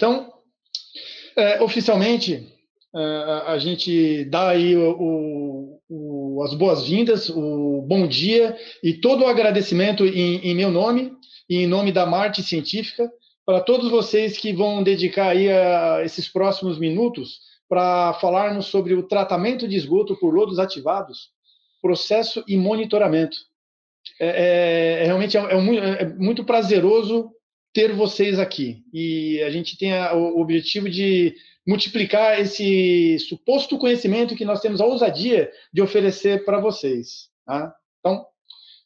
Então, oficialmente, a gente dá aí as boas-vindas, o bom dia e todo o agradecimento em meu nome e em nome da Marte Científica para todos vocês que vão dedicar aí esses próximos minutos para falarmos sobre o tratamento de esgoto por lodos ativados, processo e monitoramento. Realmente muito prazeroso ter vocês aqui. E a gente tem o objetivo de multiplicar esse suposto conhecimento que nós temos a ousadia de oferecer para vocês. Tá? Então,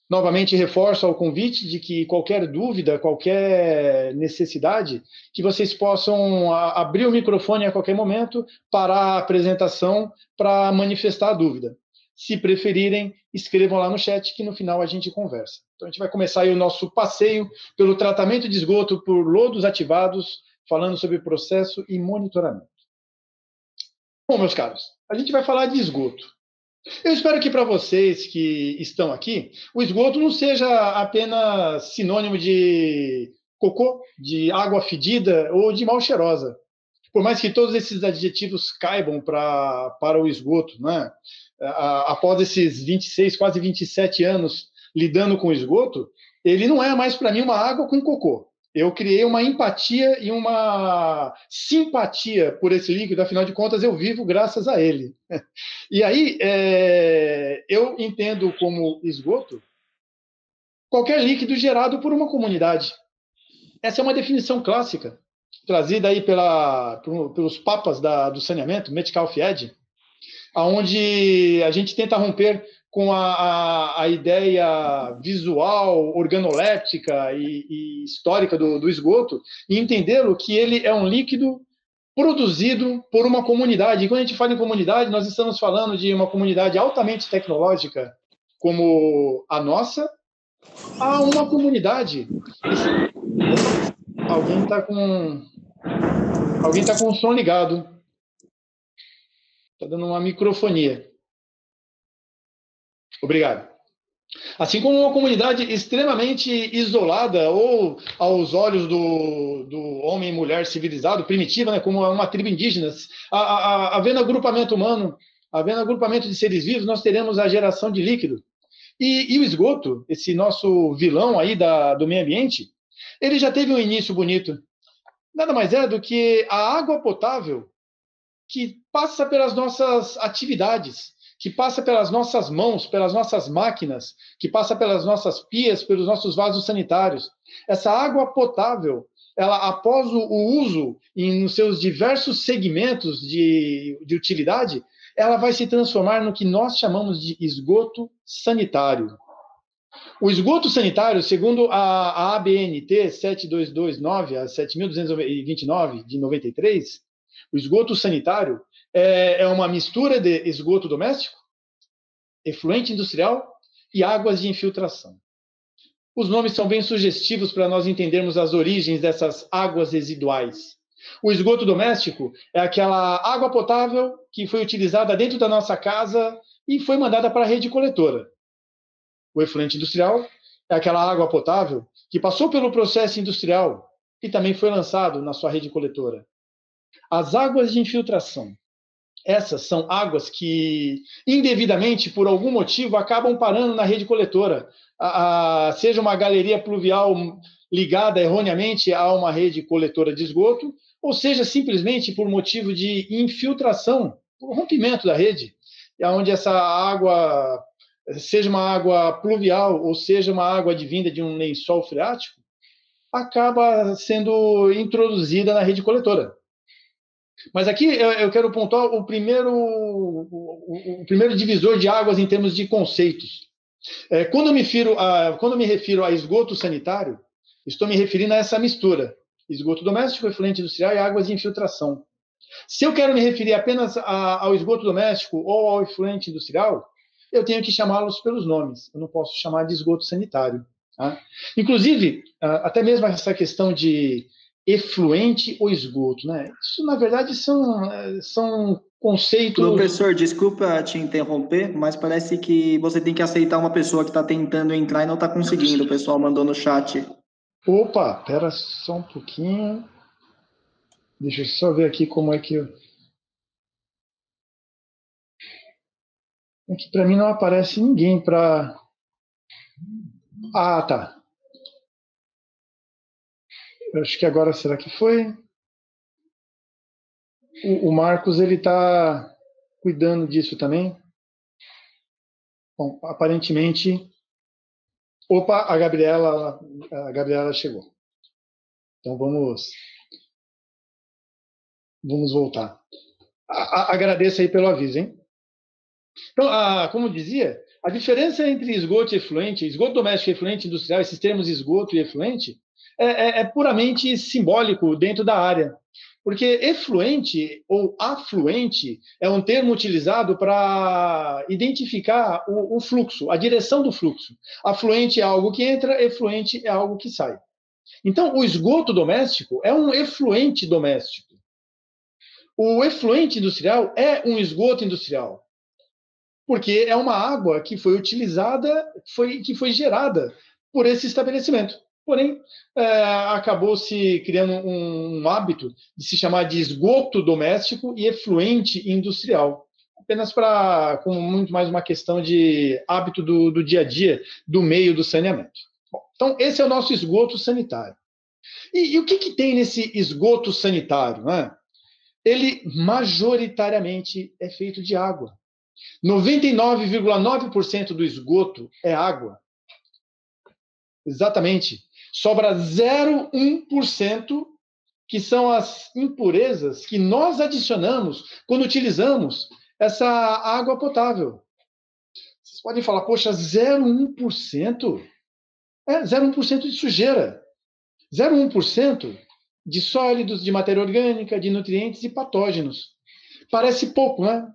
novamente, reforço o convite de que qualquer dúvida, qualquer necessidade, que vocês possam abrir o microfone a qualquer momento, parar a apresentação para manifestar a dúvida. Se preferirem, escrevam lá no chat que no final a gente conversa. Então, a gente vai começar aí o nosso passeio pelo tratamento de esgoto por lodos ativados, falando sobre processo e monitoramento. Bom, meus caros, a gente vai falar de esgoto. Eu espero que para vocês que estão aqui, o esgoto não seja apenas sinônimo de cocô, de água fedida ou de mal cheirosa. Por mais que todos esses adjetivos caibam para o esgoto, né? Após esses 26, quase 27 anos lidando com o esgoto, ele não é mais para mim uma água com cocô. Eu criei uma empatia e uma simpatia por esse líquido, afinal de contas eu vivo graças a ele. E aí, eu entendo como esgoto qualquer líquido gerado por uma comunidade. Essa é uma definição clássica, trazida aí pelos papas do saneamento, Metcalfe Eddy, onde a gente tenta romper com a ideia visual, organoléptica e histórica do esgoto e entendê-lo que ele é um líquido produzido por uma comunidade. E quando a gente fala em comunidade, nós estamos falando de uma comunidade altamente tecnológica, como a nossa, a uma comunidade. Alguém está com o som ligado. Está dando uma microfonia. Obrigado. Assim como uma comunidade extremamente isolada, ou aos olhos do homem e mulher civilizado, primitiva, né, como uma tribo indígena, havendo agrupamento humano, havendo agrupamento de seres vivos, nós teremos a geração de líquido. E o esgoto, esse nosso vilão aí do meio ambiente, ele já teve um início bonito. Nada mais é do que a água potável que passa pelas nossas atividades, que passa pelas nossas mãos, pelas nossas máquinas, que passa pelas nossas pias, pelos nossos vasos sanitários. Essa água potável, ela, após o uso nos seus diversos segmentos de utilidade, ela vai se transformar no que nós chamamos de esgoto sanitário. O esgoto sanitário, segundo a ABNT 7229, a 7229 de 93, o esgoto sanitário é uma mistura de esgoto doméstico, efluente industrial e águas de infiltração. Os nomes são bem sugestivos para nós entendermos as origens dessas águas residuais. O esgoto doméstico é aquela água potável que foi utilizada dentro da nossa casa e foi mandada para a rede coletora. O efluente industrial é aquela água potável que passou pelo processo industrial e também foi lançado na sua rede coletora. As águas de infiltração. Essas são águas que, indevidamente, por algum motivo, acabam parando na rede coletora. Seja uma galeria pluvial ligada erroneamente a uma rede coletora de esgoto, ou seja, simplesmente por motivo de infiltração, por rompimento da rede, onde essa água, seja uma água pluvial ou seja uma água advinda de um lençol freático, acaba sendo introduzida na rede coletora. Mas aqui eu quero pontuar o primeiro divisor de águas em termos de conceitos. Quando eu me refiro a esgoto sanitário, estou me referindo a essa mistura: esgoto doméstico, efluente industrial e águas de infiltração. Se eu quero me referir apenas ao esgoto doméstico ou ao efluente industrial, eu tenho que chamá-los pelos nomes. Eu não posso chamar de esgoto sanitário. Tá? Inclusive, até mesmo essa questão de efluente ou esgoto, né? Isso, na verdade, são conceitos... Professor, desculpa te interromper, mas parece que você tem que aceitar uma pessoa que está tentando entrar e não está conseguindo. O pessoal mandou no chat. Opa, espera só um pouquinho. Deixa eu só ver aqui como é que eu... Aqui para mim não aparece ninguém para... Ah, tá. Eu acho que agora será que foi? O Marcos, ele está cuidando disso também. Bom, aparentemente... Opa, a Gabriela chegou. Então vamos voltar. Agradeço aí pelo aviso, hein? Então, como dizia, a diferença entre esgoto e efluente, esgoto doméstico, efluente industrial, esses termos esgoto e efluente, é puramente simbólico dentro da área. Porque efluente ou afluente é um termo utilizado para identificar o fluxo, a direção do fluxo. Afluente é algo que entra, efluente é algo que sai. Então, o esgoto doméstico é um efluente doméstico. O efluente industrial é um esgoto industrial, porque é uma água que foi utilizada, que foi gerada por esse estabelecimento. Porém, acabou se criando um hábito de se chamar de esgoto doméstico e efluente industrial, apenas com muito mais uma questão de hábito do dia a dia, do meio do saneamento. Bom, então, esse é o nosso esgoto sanitário. E o que tem nesse esgoto sanitário? Né? Ele majoritariamente é feito de água. 99,9% do esgoto é água. Exatamente. Sobra 0,1% que são as impurezas que nós adicionamos quando utilizamos essa água potável. Vocês podem falar, poxa, 0,1%? 0,1% de sujeira. 0,1% de sólidos, de matéria orgânica, de nutrientes e patógenos. Parece pouco, né?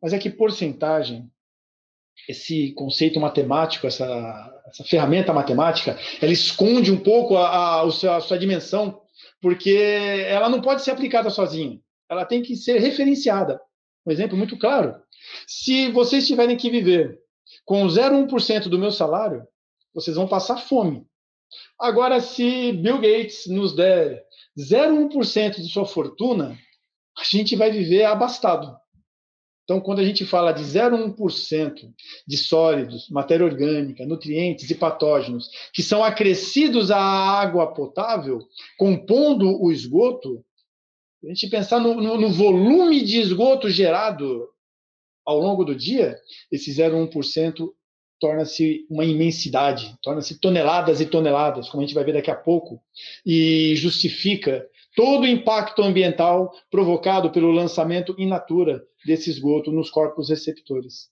Mas é que porcentagem, esse conceito matemático, essa ferramenta matemática, ela esconde um pouco a sua dimensão, porque ela não pode ser aplicada sozinha. Ela tem que ser referenciada. Um exemplo muito claro. Se vocês tiverem que viver com 0,1% do meu salário, vocês vão passar fome. Agora, se Bill Gates nos der 0,1% de sua fortuna, a gente vai viver abastado. Então, quando a gente fala de 0,1% de sólidos, matéria orgânica, nutrientes e patógenos que são acrescidos à água potável, compondo o esgoto, a gente pensar no volume de esgoto gerado ao longo do dia, esse 0,1% torna-se uma imensidade, torna-se toneladas e toneladas, como a gente vai ver daqui a pouco, e justifica todo o impacto ambiental provocado pelo lançamento in natura desse esgoto nos corpos receptores.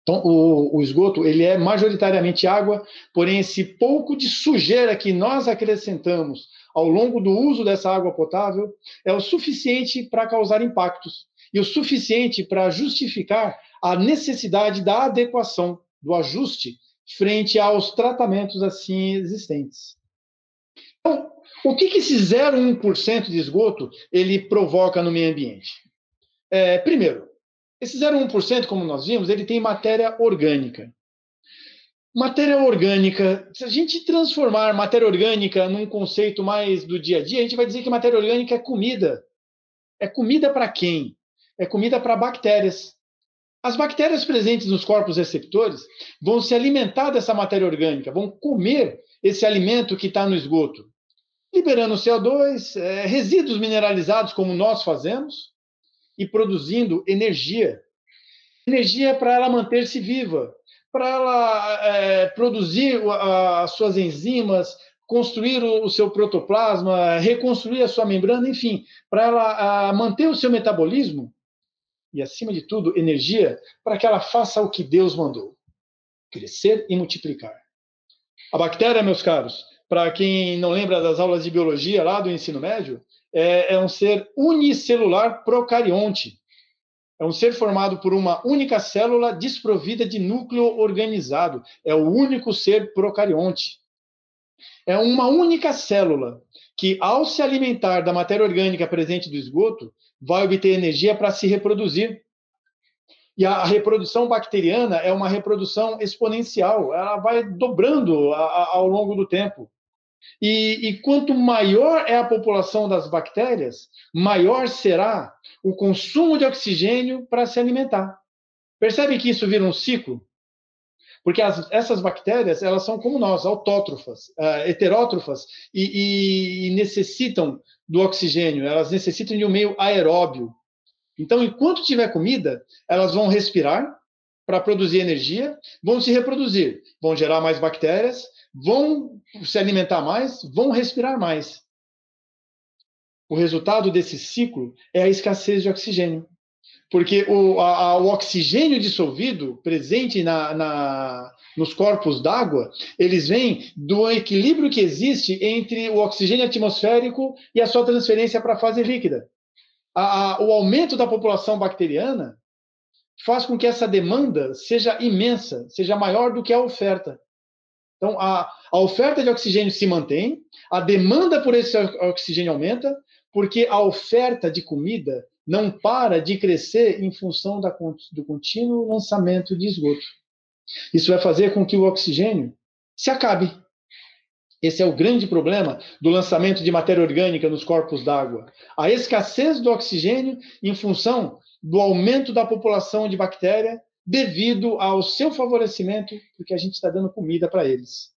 Então, o esgoto ele é majoritariamente água, porém esse pouco de sujeira que nós acrescentamos ao longo do uso dessa água potável é o suficiente para causar impactos e o suficiente para justificar a necessidade da adequação, do ajuste, frente aos tratamentos assim existentes. Então, o que esse 0,1% de esgoto ele provoca no meio ambiente? Primeiro, esse 0,1%, como nós vimos, ele tem matéria orgânica. Matéria orgânica, se a gente transformar matéria orgânica num conceito mais do dia a dia, a gente vai dizer que matéria orgânica é comida. É comida para quem? É comida para bactérias. As bactérias presentes nos corpos receptores vão se alimentar dessa matéria orgânica, vão comer esse alimento que está no esgoto, liberando CO2, resíduos mineralizados, como nós fazemos, e produzindo energia. Energia para ela manter-se viva, para ela produzir as suas enzimas, construir o seu protoplasma, reconstruir a sua membrana, enfim, para ela manter o seu metabolismo e, acima de tudo, energia para que ela faça o que Deus mandou: crescer e multiplicar. A bactéria, meus caros, para quem não lembra das aulas de biologia lá do ensino médio, é um ser unicelular procarionte. É um ser formado por uma única célula desprovida de núcleo organizado. É o único ser procarionte. É uma única célula que, ao se alimentar da matéria orgânica presente do esgoto, vai obter energia para se reproduzir. E a reprodução bacteriana é uma reprodução exponencial. Ela vai dobrando ao longo do tempo. E quanto maior é a população das bactérias, maior será o consumo de oxigênio para se alimentar. Percebe que isso vira um ciclo? Porque essas bactérias, elas são como nós, autótrofas, heterótrofas, e necessitam do oxigênio, elas necessitam de um meio aeróbio. Então, enquanto tiver comida, elas vão respirar para produzir energia, vão se reproduzir, vão gerar mais bactérias, vão se alimentar mais, vão respirar mais. O resultado desse ciclo é a escassez de oxigênio. Porque o oxigênio dissolvido, presente nos corpos d'água, eles vêm do equilíbrio que existe entre o oxigênio atmosférico e a sua transferência para a fase líquida. O aumento da população bacteriana faz com que essa demanda seja imensa, seja maior do que a oferta. Então, a oferta de oxigênio se mantém, a demanda por esse oxigênio aumenta, porque a oferta de comida não para de crescer em função do contínuo lançamento de esgoto. Isso vai fazer com que o oxigênio se acabe. Esse é o grande problema do lançamento de matéria orgânica nos corpos d'água. A escassez do oxigênio em função do aumento da população de bactéria devido ao seu favorecimento, porque a gente está dando comida para eles.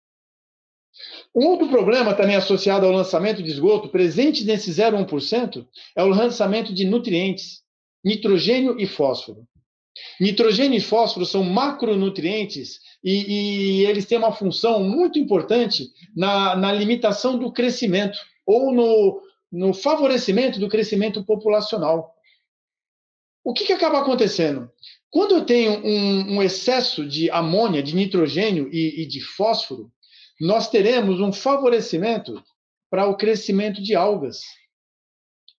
Um outro problema também associado ao lançamento de esgoto, presente nesse 0,1%, é o lançamento de nutrientes, nitrogênio e fósforo. Nitrogênio e fósforo são macronutrientes e eles têm uma função muito importante na limitação do crescimento ou no favorecimento do crescimento populacional. O que acaba acontecendo? Quando eu tenho um excesso de amônia, de nitrogênio e de fósforo, nós teremos um favorecimento para o crescimento de algas.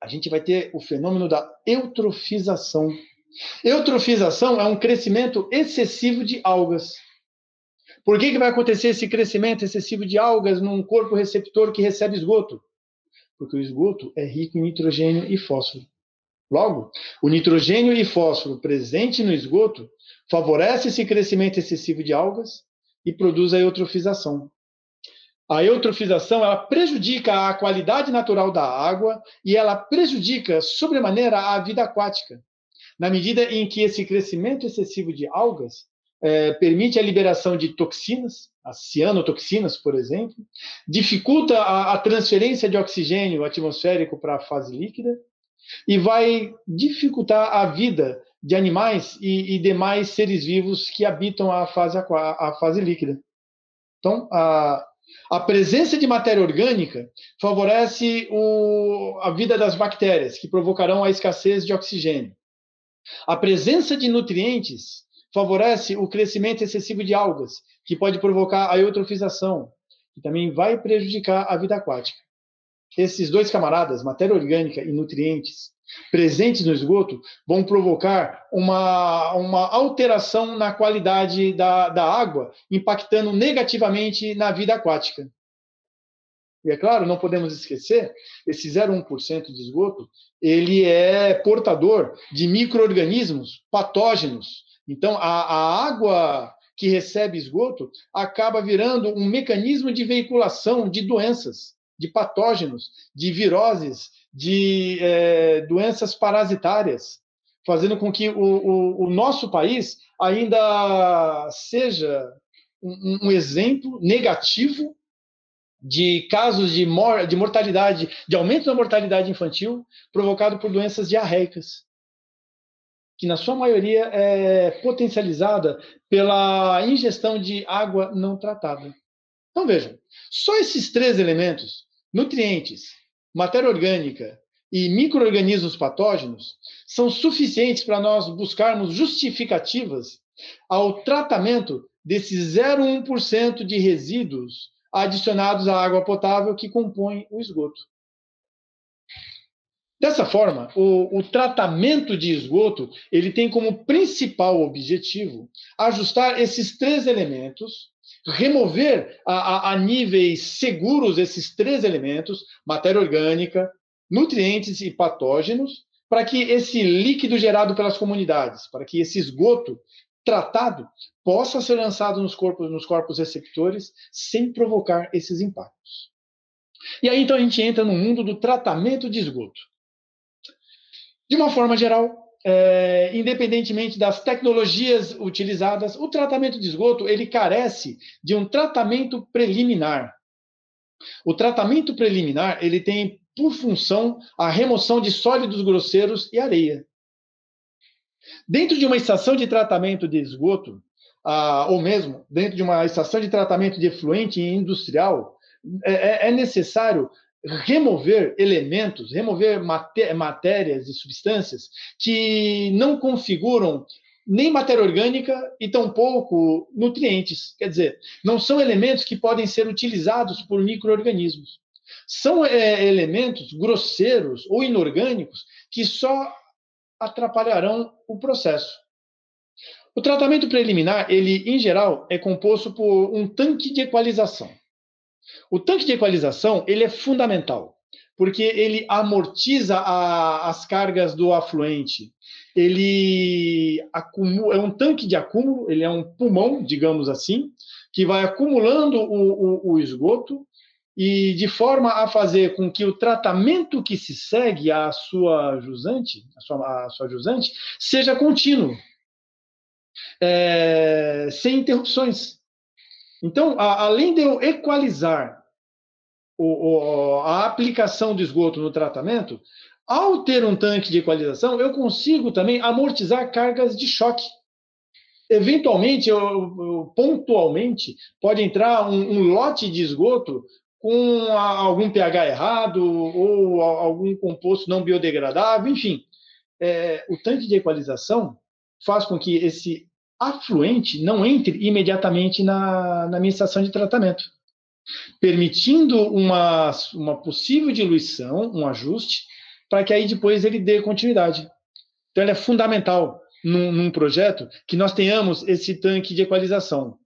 A gente vai ter o fenômeno da eutrofização. Eutrofização é um crescimento excessivo de algas. Por que vai acontecer esse crescimento excessivo de algas num corpo receptor que recebe esgoto? Porque o esgoto é rico em nitrogênio e fósforo. Logo, o nitrogênio e fósforo presente no esgoto favorece esse crescimento excessivo de algas e produz a eutrofização. A eutrofização ela prejudica a qualidade natural da água e ela prejudica sobremaneira a vida aquática, na medida em que esse crescimento excessivo de algas permite a liberação de toxinas, as cianotoxinas, por exemplo, dificulta a transferência de oxigênio atmosférico para a fase líquida e vai dificultar a vida de animais e demais seres vivos que habitam a fase líquida. Então, a presença de matéria orgânica favorece a vida das bactérias, que provocarão a escassez de oxigênio. A presença de nutrientes favorece o crescimento excessivo de algas, que pode provocar a eutrofização, que também vai prejudicar a vida aquática. Esses dois camaradas, matéria orgânica e nutrientes, presentes no esgoto, vão provocar uma alteração na qualidade da água, impactando negativamente na vida aquática. E é claro, não podemos esquecer, esse 0,1% de esgoto, ele é portador de micro-organismos patógenos. Então, a água que recebe esgoto acaba virando um mecanismo de veiculação de doenças, de patógenos, de viroses, de doenças parasitárias, fazendo com que o nosso país ainda seja um exemplo negativo de casos de mortalidade, de aumento da mortalidade infantil provocado por doenças diarreicas, que na sua maioria é potencializada pela ingestão de água não tratada. Então vejam, só esses três elementos, nutrientes, matéria orgânica e micro-organismos patógenos, são suficientes para nós buscarmos justificativas ao tratamento desses 0,1% de resíduos adicionados à água potável que compõem o esgoto. Dessa forma, o tratamento de esgoto ele tem como principal objetivo ajustar esses três elementos, remover a níveis seguros esses três elementos, matéria orgânica, nutrientes e patógenos, para que esse líquido gerado pelas comunidades, para que esse esgoto tratado possa ser lançado nos corpos receptores sem provocar esses impactos. E aí, então, a gente entra no mundo do tratamento de esgoto. De uma forma geral, independentemente das tecnologias utilizadas, o tratamento de esgoto ele carece de um tratamento preliminar. O tratamento preliminar ele tem por função a remoção de sólidos grosseiros e areia. Dentro de uma estação de tratamento de esgoto, ou mesmo dentro de uma estação de tratamento de efluente industrial, é necessário remover elementos, remover matérias e substâncias que não configuram nem matéria orgânica e tampouco nutrientes. Quer dizer, não são elementos que podem ser utilizados por micro-organismos. São elementos grosseiros ou inorgânicos que só atrapalharão o processo. O tratamento preliminar, ele, em geral, é composto por um tanque de equalização. O tanque de equalização, ele é fundamental, porque ele amortiza as cargas do afluente. Ele é um tanque de acúmulo, ele é um pulmão, digamos assim, que vai acumulando o esgoto e de forma a fazer com que o tratamento que se segue à sua jusante, seja contínuo, sem interrupções. Então, além de eu equalizar a aplicação do esgoto no tratamento, ao ter um tanque de equalização, eu consigo também amortizar cargas de choque. Eventualmente, pontualmente, pode entrar um lote de esgoto com algum pH errado ou algum composto não biodegradável, enfim. O tanque de equalização faz com que esse afluente não entre imediatamente na minha estação de tratamento, permitindo uma possível diluição, um ajuste, para que aí depois ele dê continuidade. Então, ele é fundamental num projeto que nós tenhamos esse tanque de equalização.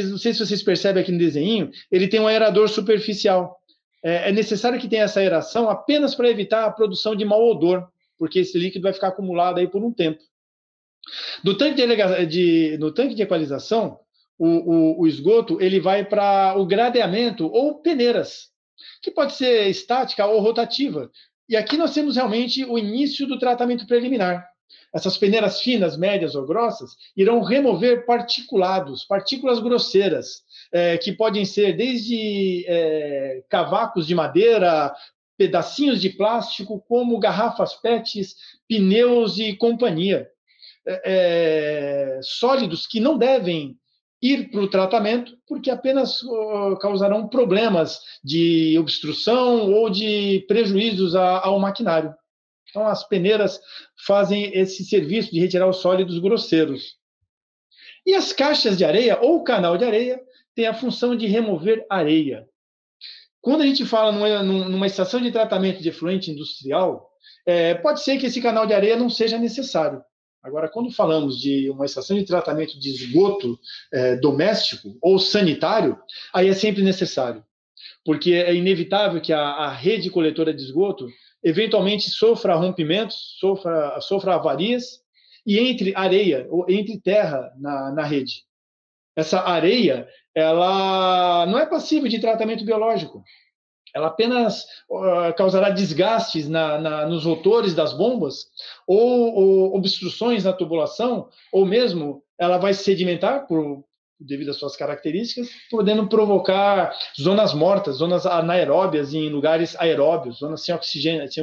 Não sei se vocês percebem aqui no desenho, ele tem um aerador superficial. É necessário que tenha essa aeração apenas para evitar a produção de mau odor, porque esse líquido vai ficar acumulado aí por um tempo. No tanque de equalização, o esgoto ele vai para o gradeamento ou peneiras, que pode ser estática ou rotativa. E aqui nós temos realmente o início do tratamento preliminar. Essas peneiras finas, médias ou grossas irão remover partículas grosseiras, que podem ser desde cavacos de madeira, pedacinhos de plástico, como garrafas PETs, pneus e companhia. Sólidos que não devem ir para o tratamento, porque apenas causarão problemas de obstrução ou de prejuízos ao maquinário. Então, as peneiras fazem esse serviço de retirar os sólidos grosseiros. E as caixas de areia ou canal de areia têm a função de remover areia. Quando a gente fala numa estação de tratamento de efluente industrial, pode ser que esse canal de areia não seja necessário. Agora, quando falamos de uma estação de tratamento de esgoto doméstico ou sanitário, aí é sempre necessário, porque é inevitável que a rede coletora de esgoto eventualmente sofra rompimentos, sofra avarias, e entre areia ou entre terra na rede. Essa areia, ela não é passível de tratamento biológico. Ela apenas causará desgastes nos rotores das bombas, ou obstruções na tubulação, ou mesmo ela vai sedimentar devido às suas características, podendo provocar zonas mortas, zonas anaeróbias em lugares aeróbios, zonas sem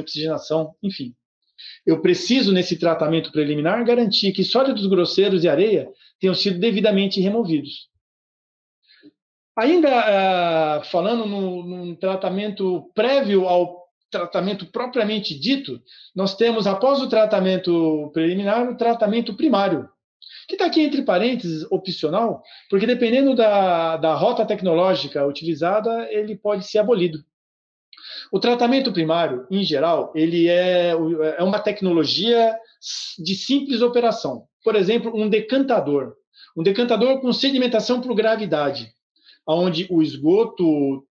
oxigenação, enfim. Eu preciso, nesse tratamento preliminar, garantir que sólidos grosseiros e areia tenham sido devidamente removidos. Ainda falando num tratamento prévio ao tratamento propriamente dito, nós temos, após o tratamento preliminar, o tratamento primário, que está aqui entre parênteses, opcional, porque dependendo da rota tecnológica utilizada, ele pode ser abolido. O tratamento primário, em geral, ele é uma tecnologia de simples operação. Por exemplo, um decantador com sedimentação por gravidade, onde o esgoto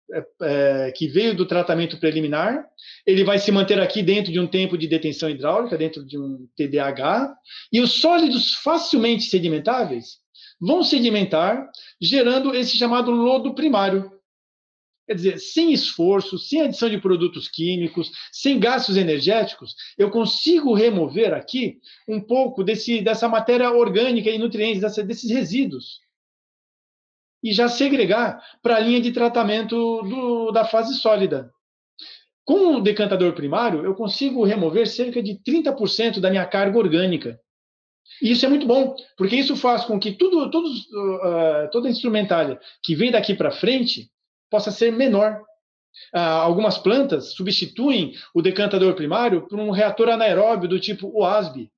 que veio do tratamento preliminar, ele vai se manter aqui dentro de um tempo de detenção hidráulica, dentro de um TDAH, e os sólidos facilmente sedimentáveis vão sedimentar, gerando esse chamado lodo primário. Quer dizer, sem esforço, sem adição de produtos químicos, sem gastos energéticos, eu consigo remover aqui um pouco dessa matéria orgânica e nutrientes, desses resíduos, e já segregar para a linha de tratamento da fase sólida. Com o decantador primário, eu consigo remover cerca de 30% da minha carga orgânica. E isso é muito bom, porque isso faz com que toda a instrumentália que vem daqui para frente possa ser menor. Algumas plantas substituem o decantador primário por um reator anaeróbio do tipo OASB,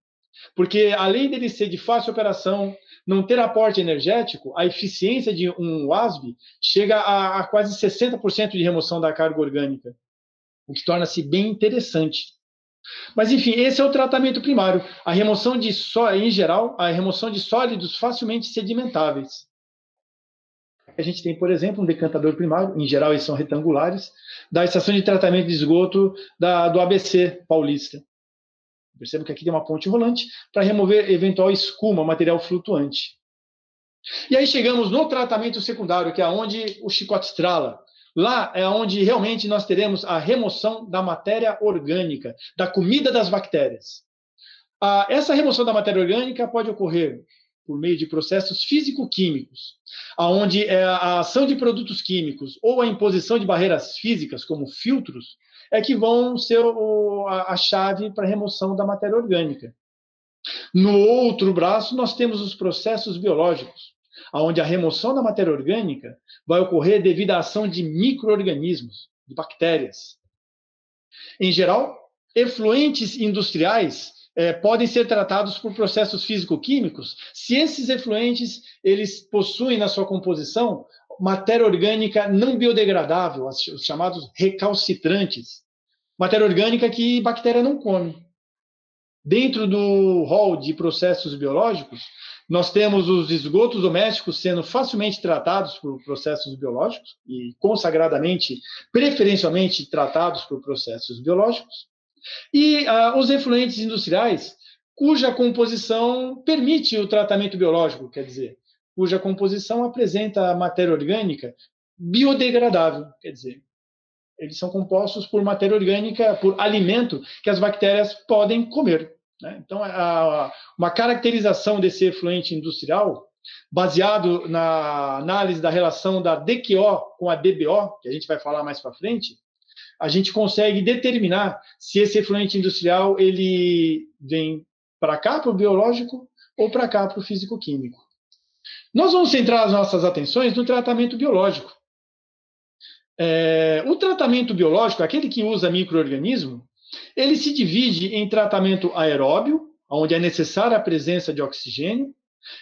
porque além dele ser de fácil operação, não ter aporte energético, a eficiência de um OASB chega a quase 60% de remoção da carga orgânica, o que torna-se bem interessante. Mas, enfim, esse é o tratamento primário. Em geral, a remoção de sólidos facilmente sedimentáveis. A gente tem, por exemplo, um decantador primário, em geral eles são retangulares, da estação de tratamento de esgoto do ABC Paulista. Perceba que aqui tem uma ponte rolante para remover eventual escuma, material flutuante. E aí chegamos no tratamento secundário, que é onde o chicote estrala. Lá é onde realmente nós teremos a remoção da matéria orgânica, da comida das bactérias. Essa remoção da matéria orgânica pode ocorrer por meio de processos físico-químicos, onde a ação de produtos químicos ou a imposição de barreiras físicas, como filtros, é que vão ser a chave para a remoção da matéria orgânica. No outro braço, nós temos os processos biológicos, onde a remoção da matéria orgânica vai ocorrer devido à ação de micro-organismos, de bactérias. Em geral, efluentes industriais podem ser tratados por processos físico-químicos se esses efluentes eles possuem na sua composição matéria orgânica não biodegradável, os chamados recalcitrantes, matéria orgânica que bactéria não come. Dentro do rol de processos biológicos, nós temos os esgotos domésticos sendo facilmente tratados por processos biológicos e consagradamente, preferencialmente tratados por processos biológicos, e os efluentes industriais, cuja composição permite o tratamento biológico, quer dizer, cuja composição apresenta matéria orgânica biodegradável, quer dizer, eles são compostos por matéria orgânica, por alimento que as bactérias podem comer. Né? Então, uma caracterização desse efluente industrial, baseado na análise da relação da DQO com a DBO, que a gente vai falar mais para frente, a gente consegue determinar se esse efluente industrial ele vem para cá, para o biológico, ou para cá, para o físico-químico. Nós vamos centrar as nossas atenções no tratamento biológico. O tratamento biológico, aquele que usa micro-organismo, ele se divide em tratamento aeróbio, onde é necessária a presença de oxigênio,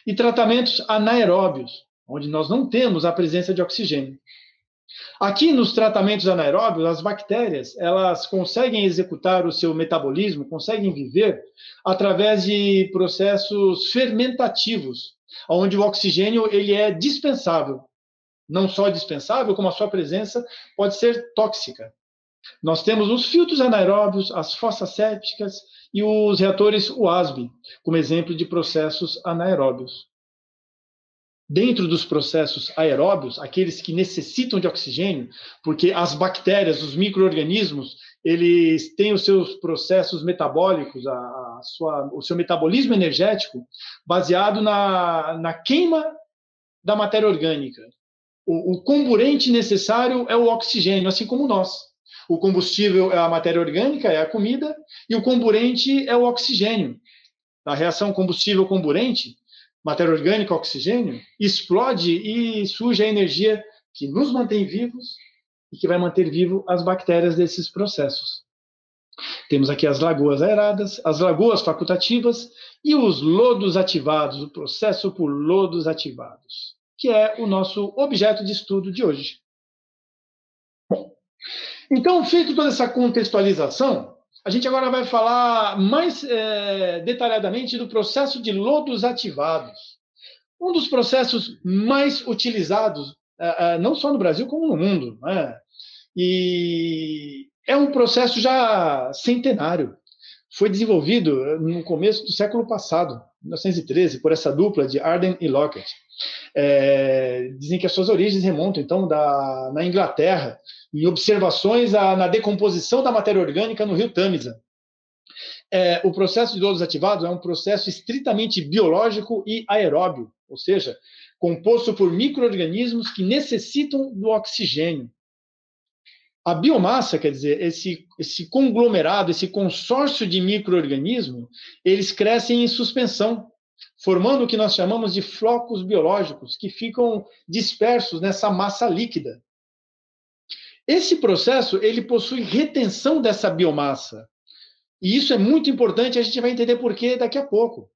e tratamentos anaeróbios, onde nós não temos a presença de oxigênio. Aqui, nos tratamentos anaeróbios, as bactérias elas conseguem executar o seu metabolismo, conseguem viver através de processos fermentativos, onde o oxigênio ele é dispensável. Não só dispensável, como a sua presença pode ser tóxica. Nós temos os filtros anaeróbios, as fossas sépticas e os reatores UASB, como exemplo de processos anaeróbios. Dentro dos processos aeróbios, aqueles que necessitam de oxigênio, porque as bactérias, os micro-organismos, eles têm os seus processos metabólicos, o seu metabolismo energético, baseado na queima da matéria orgânica. O comburente necessário é o oxigênio, assim como nós. O combustível é a matéria orgânica, é a comida, e o comburente é o oxigênio. A reação combustível-comburente, matéria orgânica, oxigênio, explode e surge a energia que nos mantém vivos e que vai manter vivo as bactérias desses processos. Temos aqui as lagoas aeradas, as lagoas facultativas e os lodos ativados, o processo por lodos ativados, que é o nosso objeto de estudo de hoje. Bom, então, feito toda essa contextualização, a gente agora vai falar mais detalhadamente do processo de lodos ativados. Um dos processos mais utilizados, não só no Brasil, como no mundo. Né? E é um processo já centenário. Foi desenvolvido no começo do século passado, 1913, por essa dupla de Arden e Lockett. Dizem que as suas origens remontam, então, na Inglaterra, em observações na decomposição da matéria orgânica no rio Tâmisa. O processo de lodos ativados é um processo estritamente biológico e aeróbio, ou seja, composto por micro-organismos que necessitam do oxigênio. A biomassa, quer dizer, esse conglomerado, esse consórcio de micro-organismos, eles crescem em suspensão, formando o que nós chamamos de flocos biológicos, que ficam dispersos nessa massa líquida. Esse processo, ele possui retenção dessa biomassa. E isso é muito importante, a gente vai entender por quê daqui a pouco.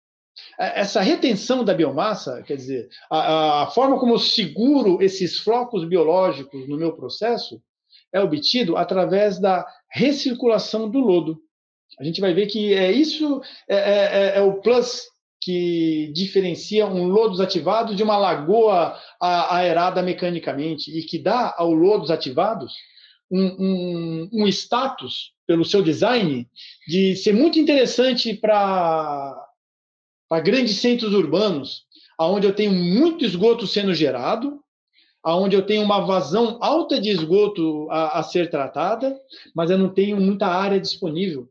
Essa retenção da biomassa, quer dizer, a forma como eu seguro esses flocos biológicos no meu processo, é obtido através da recirculação do lodo. A gente vai ver que isso é o plus que diferencia um lodo ativado de uma lagoa aerada mecanicamente e que dá ao lodos ativados um status, pelo seu design, de ser muito interessante para grandes centros urbanos, onde eu tenho muito esgoto sendo gerado, onde eu tenho uma vazão alta de esgoto a ser tratada, mas eu não tenho muita área disponível.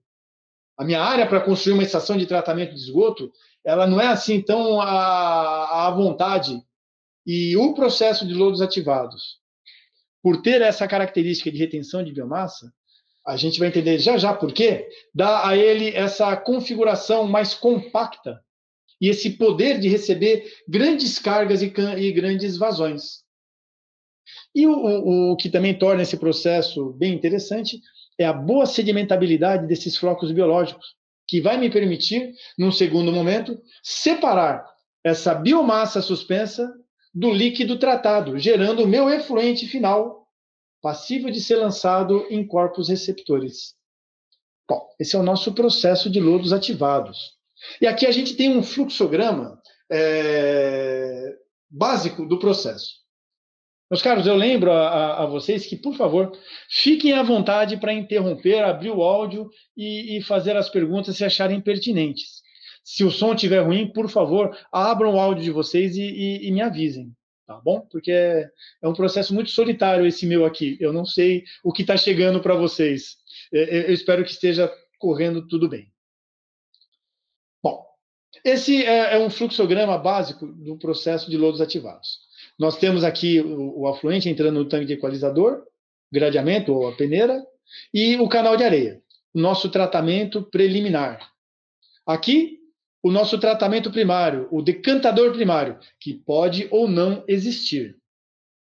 A minha área para construir uma estação de tratamento de esgoto, ela não é assim tão à vontade. E o processo de lodos ativados, por ter essa característica de retenção de biomassa, a gente vai entender já por quê, dá a ele essa configuração mais compacta e esse poder de receber grandes cargas e grandes vazões. E o que também torna esse processo bem interessante é a boa sedimentabilidade desses flocos biológicos, que vai me permitir, num segundo momento, separar essa biomassa suspensa do líquido tratado, gerando o meu efluente final, passível de ser lançado em corpos receptores. Bom, esse é o nosso processo de lodos ativados. E aqui a gente tem um fluxograma básico do processo. Meus caros, eu lembro a vocês que, por favor, fiquem à vontade para interromper, abrir o áudio e fazer as perguntas se acharem pertinentes. Se o som estiver ruim, por favor, abram o áudio de vocês e me avisem, tá bom? Porque é um processo muito solitário esse meu aqui. Eu não sei o que está chegando para vocês. Eu espero que esteja correndo tudo bem. Bom, esse é um fluxograma básico do processo de lodos ativados. Nós temos aqui o afluente entrando no tanque de equalizador, gradeamento ou a peneira, e o canal de areia, o nosso tratamento preliminar. Aqui, o nosso tratamento primário, o decantador primário, que pode ou não existir.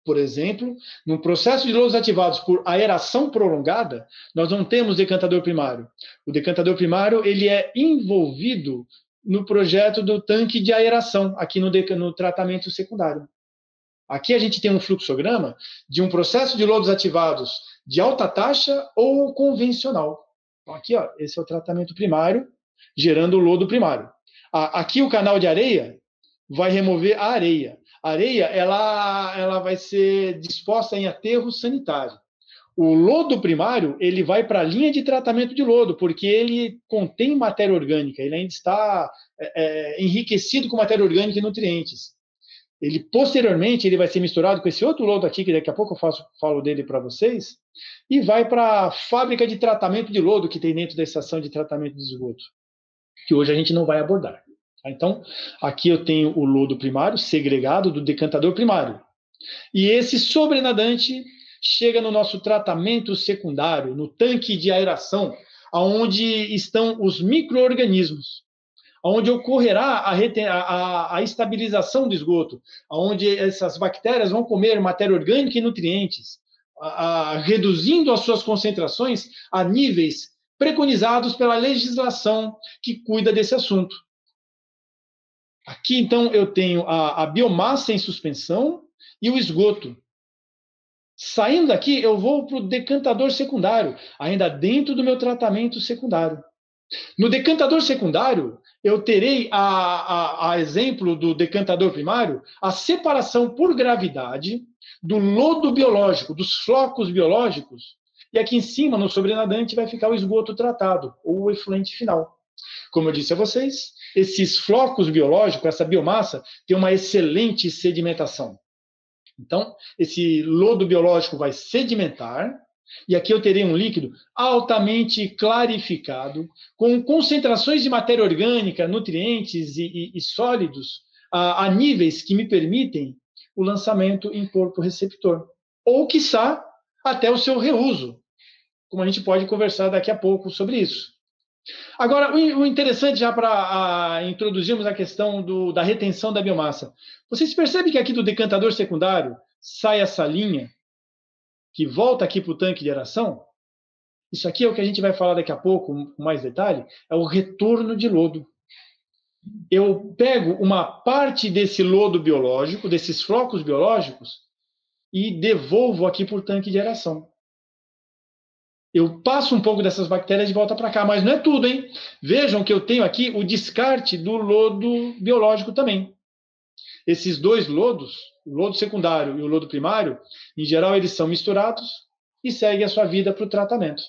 Por exemplo, no processo de lodos ativados por aeração prolongada, nós não temos decantador primário. O decantador primário ele é envolvido no projeto do tanque de aeração, aqui no tratamento secundário. Aqui a gente tem um fluxograma de um processo de lodos ativados de alta taxa ou convencional. Então, aqui, ó, esse é o tratamento primário, gerando o lodo primário. Aqui o canal de areia vai remover a areia. A areia ela vai ser disposta em aterro sanitário. O lodo primário ele vai para a linha de tratamento de lodo, porque ele contém matéria orgânica, ele ainda está enriquecido com matéria orgânica e nutrientes. Ele, posteriormente, ele vai ser misturado com esse outro lodo aqui, que daqui a pouco eu falo dele para vocês, e vai para a fábrica de tratamento de lodo que tem dentro da estação de tratamento de esgoto, que hoje a gente não vai abordar. Então, aqui eu tenho o lodo primário, segregado do decantador primário. E esse sobrenadante chega no nosso tratamento secundário, no tanque de aeração, onde estão os micro-organismos, onde ocorrerá a estabilização do esgoto, onde essas bactérias vão comer matéria orgânica e nutrientes, reduzindo as suas concentrações a níveis preconizados pela legislação que cuida desse assunto. Aqui, então, eu tenho a biomassa em suspensão e o esgoto. Saindo daqui, eu vou para o decantador secundário, ainda dentro do meu tratamento secundário. No decantador secundário, eu terei, a exemplo do decantador primário, a separação por gravidade do lodo biológico, dos flocos biológicos, e aqui em cima, no sobrenadante, vai ficar o esgoto tratado, ou o efluente final. Como eu disse a vocês, esses flocos biológicos, essa biomassa, tem uma excelente sedimentação. Então, esse lodo biológico vai sedimentar, e aqui eu terei um líquido altamente clarificado, com concentrações de matéria orgânica, nutrientes e sólidos a níveis que me permitem o lançamento em corpo receptor. Ou, quiçá, até o seu reuso, como a gente pode conversar daqui a pouco sobre isso. Agora, o interessante, já para introduzirmos a questão da retenção da biomassa, vocês percebem que aqui do decantador secundário sai essa linha que volta aqui para o tanque de aeração? Isso aqui é o que a gente vai falar daqui a pouco, com mais detalhe, é o retorno de lodo. Eu pego uma parte desse lodo biológico, desses flocos biológicos, e devolvo aqui para o tanque de aeração. Eu passo um pouco dessas bactérias de volta para cá, mas não é tudo, hein? Vejam que eu tenho aqui o descarte do lodo biológico também. Esses dois lodos, o lodo secundário e o lodo primário, em geral, eles são misturados e seguem a sua vida para o tratamento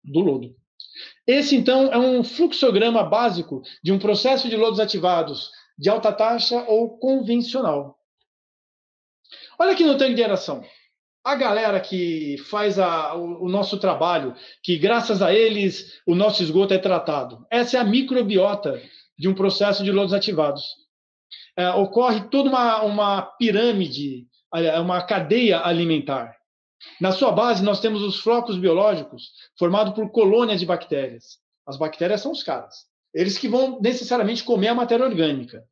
do lodo. Esse, então, é um fluxograma básico de um processo de lodos ativados de alta taxa ou convencional. Olha aqui no tanque de aeração. A galera que faz o nosso trabalho, que graças a eles o nosso esgoto é tratado. Essa é a microbiota de um processo de lodos ativados. Ocorre toda uma pirâmide, uma cadeia alimentar. Na sua base, nós temos os flocos biológicos formados por colônias de bactérias. As bactérias são os caras. Eles que vão necessariamente comer a matéria orgânica.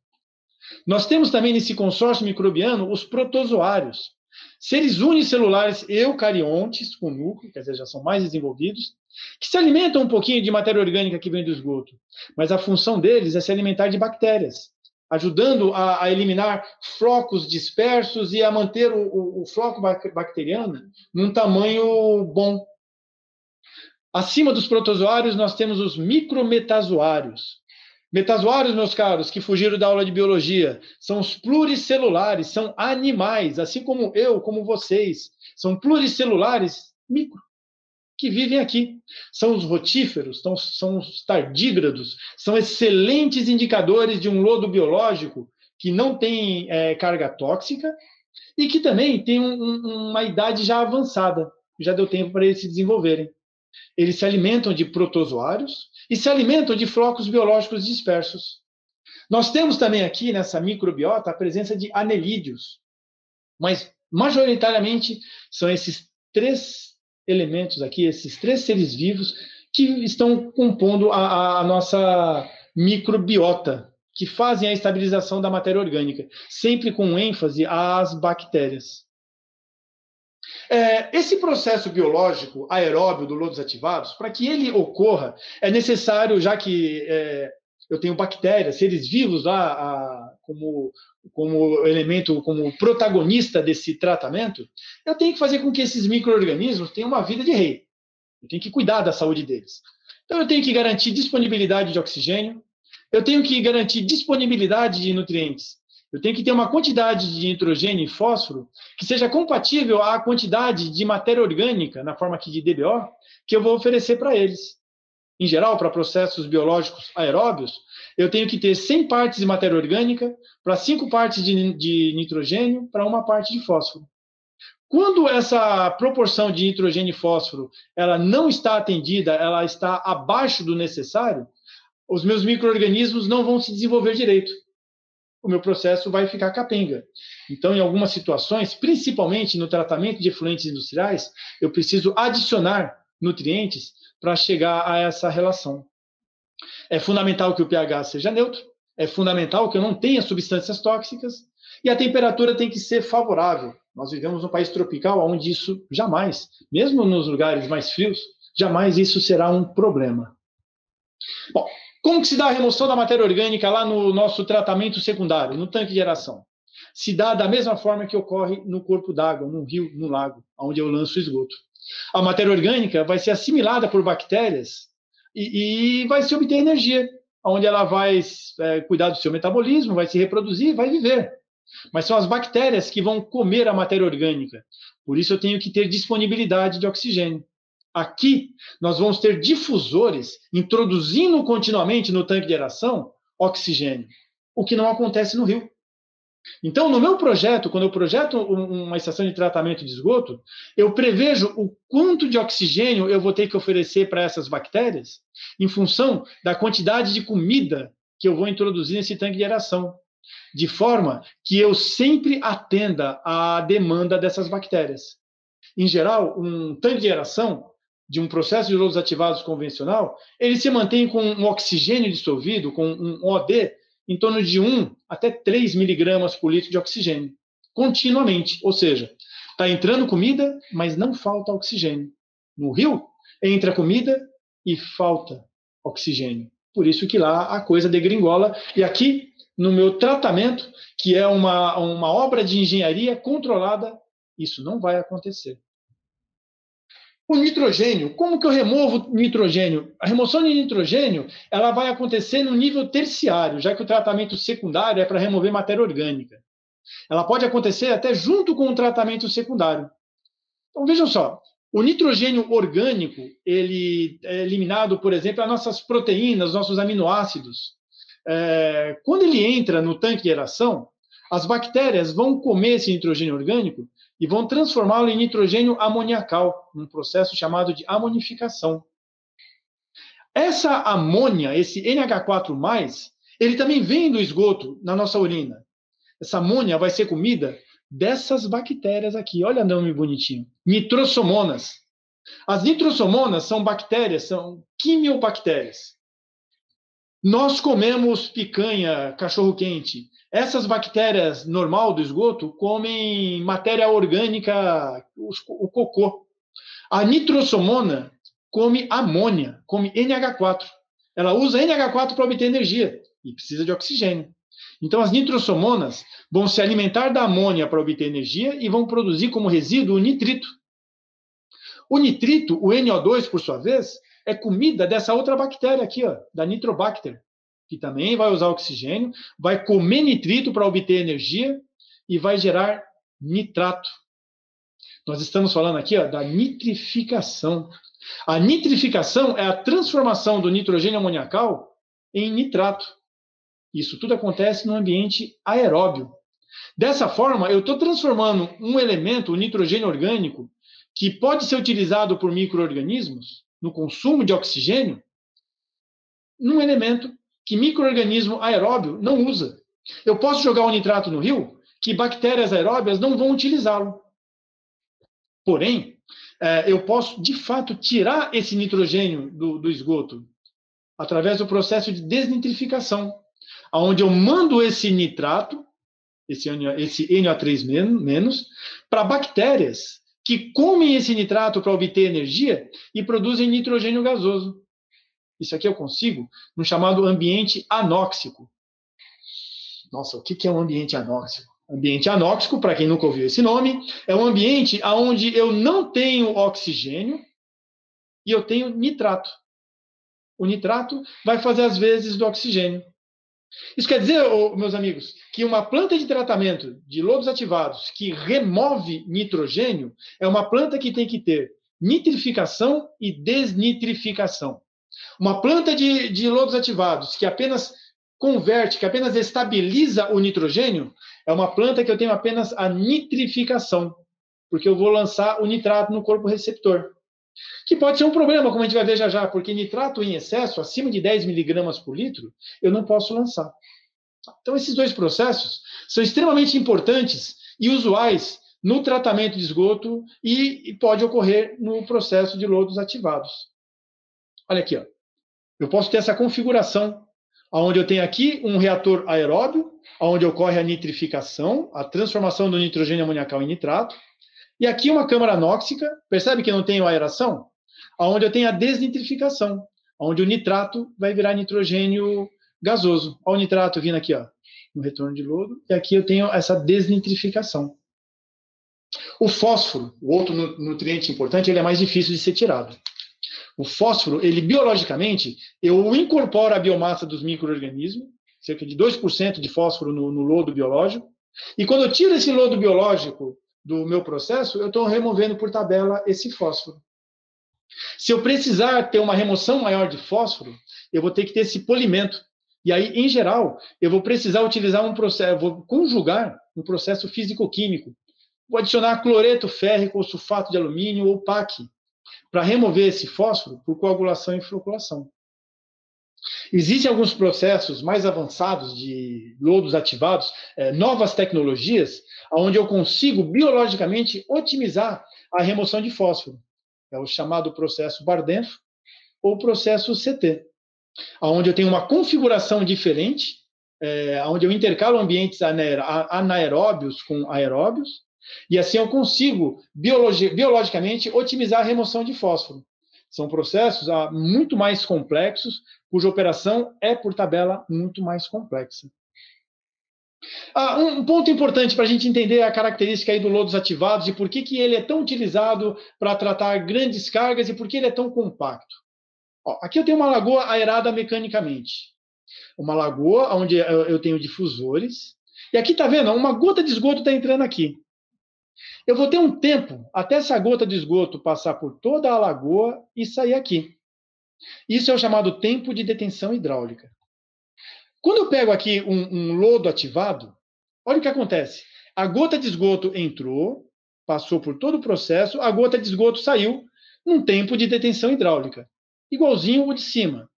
Nós temos também nesse consórcio microbiano os protozoários, seres unicelulares eucariontes, com núcleo, quer dizer, já são mais desenvolvidos, que se alimentam um pouquinho de matéria orgânica que vem do esgoto, mas a função deles é se alimentar de bactérias, ajudando a eliminar flocos dispersos e a manter o floco bacteriano num tamanho bom. Acima dos protozoários, nós temos os micrometazoários. Metazoários, meus caros, que fugiram da aula de biologia, são os pluricelulares, são animais, assim como eu, como vocês. São pluricelulares micro, que vivem aqui. São os rotíferos, são os tardígrados, são excelentes indicadores de um lodo biológico que não tem carga tóxica e que também tem uma idade já avançada. Já deu tempo para eles se desenvolverem. Eles se alimentam de protozoários e se alimentam de flocos biológicos dispersos. Nós temos também aqui, nessa microbiota, a presença de anelídeos, mas majoritariamente são esses três elementos aqui, esses três seres vivos que estão compondo a nossa microbiota, que fazem a estabilização da matéria orgânica, sempre com ênfase às bactérias. Esse processo biológico aeróbio do lodos ativados, para que ele ocorra, é necessário, já que eu tenho bactérias, seres vivos lá como elemento, como protagonista desse tratamento, eu tenho que fazer com que esses micro-organismos tenham uma vida de rei. Eu tenho que cuidar da saúde deles. Então, eu tenho que garantir disponibilidade de oxigênio, eu tenho que garantir disponibilidade de nutrientes, eu tenho que ter uma quantidade de nitrogênio e fósforo que seja compatível à quantidade de matéria orgânica, na forma aqui de DBO, que eu vou oferecer para eles. Em geral, para processos biológicos aeróbios, eu tenho que ter 100 partes de matéria orgânica para 5 partes de nitrogênio para 1 parte de fósforo. Quando essa proporção de nitrogênio e fósforo ela não está atendida, ela está abaixo do necessário, os meus micro-organismos não vão se desenvolver direito. O meu processo vai ficar capenga. Então, em algumas situações, principalmente no tratamento de efluentes industriais, eu preciso adicionar nutrientes para chegar a essa relação. É fundamental que o pH seja neutro, é fundamental que eu não tenha substâncias tóxicas e a temperatura tem que ser favorável. Nós vivemos num país tropical onde isso jamais, mesmo nos lugares mais frios, jamais isso será um problema. Bom, como que se dá a remoção da matéria orgânica lá no nosso tratamento secundário, no tanque de aeração? Se dá da mesma forma que ocorre no corpo d'água, no rio, no lago, onde eu lanço o esgoto. A matéria orgânica vai ser assimilada por bactérias e vai se obter energia, onde ela vai cuidar do seu metabolismo, vai se reproduzir, vai viver. Mas são as bactérias que vão comer a matéria orgânica. Por isso eu tenho que ter disponibilidade de oxigênio. Aqui, nós vamos ter difusores introduzindo continuamente no tanque de aeração oxigênio, o que não acontece no rio. Então, no meu projeto, quando eu projeto uma estação de tratamento de esgoto, eu prevejo o quanto de oxigênio eu vou ter que oferecer para essas bactérias em função da quantidade de comida que eu vou introduzir nesse tanque de aeração, de forma que eu sempre atenda à demanda dessas bactérias. Em geral, um tanque de aeração de um processo de lodos ativados convencional, ele se mantém com um oxigênio dissolvido, com um OD, em torno de 1 até 3 miligramas por litro de oxigênio, continuamente. Ou seja, está entrando comida, mas não falta oxigênio. No rio, entra comida e falta oxigênio. Por isso que lá a coisa degringola. E aqui, no meu tratamento, que é uma obra de engenharia controlada, isso não vai acontecer. O nitrogênio, como que eu removo nitrogênio? A remoção de nitrogênio, ela vai acontecer no nível terciário, já que o tratamento secundário é para remover matéria orgânica. Ela pode acontecer até junto com o tratamento secundário. Então, vejam só, o nitrogênio orgânico, ele é eliminado, por exemplo, as nossas proteínas, os nossos aminoácidos. Quando ele entra no tanque de aeração, as bactérias vão comer esse nitrogênio orgânico e vão transformá-lo em nitrogênio amoniacal, num processo chamado de amonificação. Essa amônia, esse NH4+, ele também vem do esgoto na nossa urina. Essa amônia vai ser comida dessas bactérias aqui. Olha o nome bonitinho. Nitrosomonas. As nitrosomonas são bactérias, são quimiobactérias. Nós comemos picanha, cachorro-quente. Essas bactérias normal do esgoto comem matéria orgânica, o cocô. A nitrosomona come amônia, come NH4. Ela usa NH4 para obter energia e precisa de oxigênio. Então, as nitrosomonas vão se alimentar da amônia para obter energia e vão produzir como resíduo o nitrito. O nitrito, o NO2, por sua vez, é comida dessa outra bactéria aqui, ó, da Nitrobacter, que também vai usar oxigênio, vai comer nitrito para obter energia e vai gerar nitrato. Nós estamos falando aqui, ó, da nitrificação. A nitrificação é a transformação do nitrogênio amoniacal em nitrato. Isso tudo acontece no ambiente aeróbio. Dessa forma, eu estou transformando um elemento, o nitrogênio orgânico, que pode ser utilizado por micro-organismos no consumo de oxigênio, num elemento que micro-organismo aeróbio não usa. Eu posso jogar o nitrato no rio, que bactérias aeróbias não vão utilizá-lo. Porém, eu posso, de fato, tirar esse nitrogênio do esgoto através do processo de desnitrificação, onde eu mando esse nitrato, esse NO3-, para bactérias que comem esse nitrato para obter energia e produzem nitrogênio gasoso. Isso aqui eu consigo no chamado ambiente anóxico. Nossa, o que é um ambiente anóxico? Ambiente anóxico, para quem nunca ouviu esse nome, é um ambiente onde eu não tenho oxigênio e eu tenho nitrato. O nitrato vai fazer as vezes do oxigênio. Isso quer dizer, meus amigos, que uma planta de tratamento de lodos ativados que remove nitrogênio é uma planta que tem que ter nitrificação e desnitrificação. Uma planta de lodos ativados que apenas converte, que apenas estabiliza o nitrogênio, é uma planta que eu tenho apenas a nitrificação, porque eu vou lançar o nitrato no corpo receptor. Que pode ser um problema, como a gente vai ver já já, porque nitrato em excesso, acima de 10 miligramas por litro, eu não posso lançar. Então, esses dois processos são extremamente importantes e usuais no tratamento de esgoto e pode ocorrer no processo de lodos ativados. Olha aqui, ó. Eu posso ter essa configuração, onde eu tenho aqui um reator aeróbio, onde ocorre a nitrificação, a transformação do nitrogênio amoniacal em nitrato, e aqui uma câmara anóxica, percebe que eu não tenho aeração? Onde eu tenho a desnitrificação, onde o nitrato vai virar nitrogênio gasoso. Olha o nitrato vindo aqui, ó, no retorno de lodo, e aqui eu tenho essa desnitrificação. O fósforo, o outro nutriente importante, ele é mais difícil de ser tirado. O fósforo, ele biologicamente, eu incorporo a biomassa dos micro-organismos, cerca de 2% de fósforo no lodo biológico, e quando eu tiro esse lodo biológico do meu processo, eu estou removendo por tabela esse fósforo. Se eu precisar ter uma remoção maior de fósforo, eu vou ter que ter esse polimento. E aí, em geral, eu vou precisar utilizar um processo, vou conjugar um processo físico-químico. Vou adicionar cloreto férrico ou sulfato de alumínio ou PAC para remover esse fósforo por coagulação e floculação. Existem alguns processos mais avançados de lodos ativados, novas tecnologias, onde eu consigo biologicamente otimizar a remoção de fósforo. É o chamado processo Bardenf ou processo CT, onde eu tenho uma configuração diferente, onde eu intercalo ambientes anaeróbios com aeróbios, e assim eu consigo biologicamente otimizar a remoção de fósforo. São processos muito mais complexos, cuja operação é, por tabela, muito mais complexa. Um ponto importante para a gente entender a característica aí do lodos ativados e por que ele é tão utilizado para tratar grandes cargas e por que ele é tão compacto. Aqui eu tenho uma lagoa aerada mecanicamente. Uma lagoa onde eu tenho difusores. E aqui está vendo, uma gota de esgoto está entrando aqui. Eu vou ter um tempo até essa gota de esgoto passar por toda a lagoa e sair aqui. Isso é o chamado tempo de detenção hidráulica. Quando eu pego aqui um lodo ativado, olha o que acontece. A gota de esgoto entrou, passou por todo o processo, a gota de esgoto saiu num tempo de detenção hidráulica, igualzinho o de cima.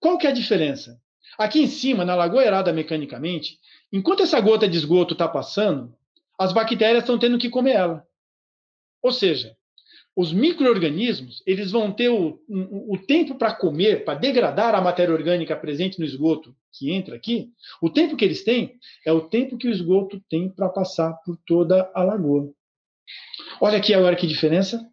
Qual que é a diferença? Aqui em cima, na lagoa aerada mecanicamente, enquanto essa gota de esgoto está passando, as bactérias estão tendo que comer ela. Ou seja, os micro-organismos eles vão ter o tempo para comer, para degradar a matéria orgânica presente no esgoto que entra aqui, o tempo que eles têm é o tempo que o esgoto tem para passar por toda a lagoa. Olha aqui agora que diferença.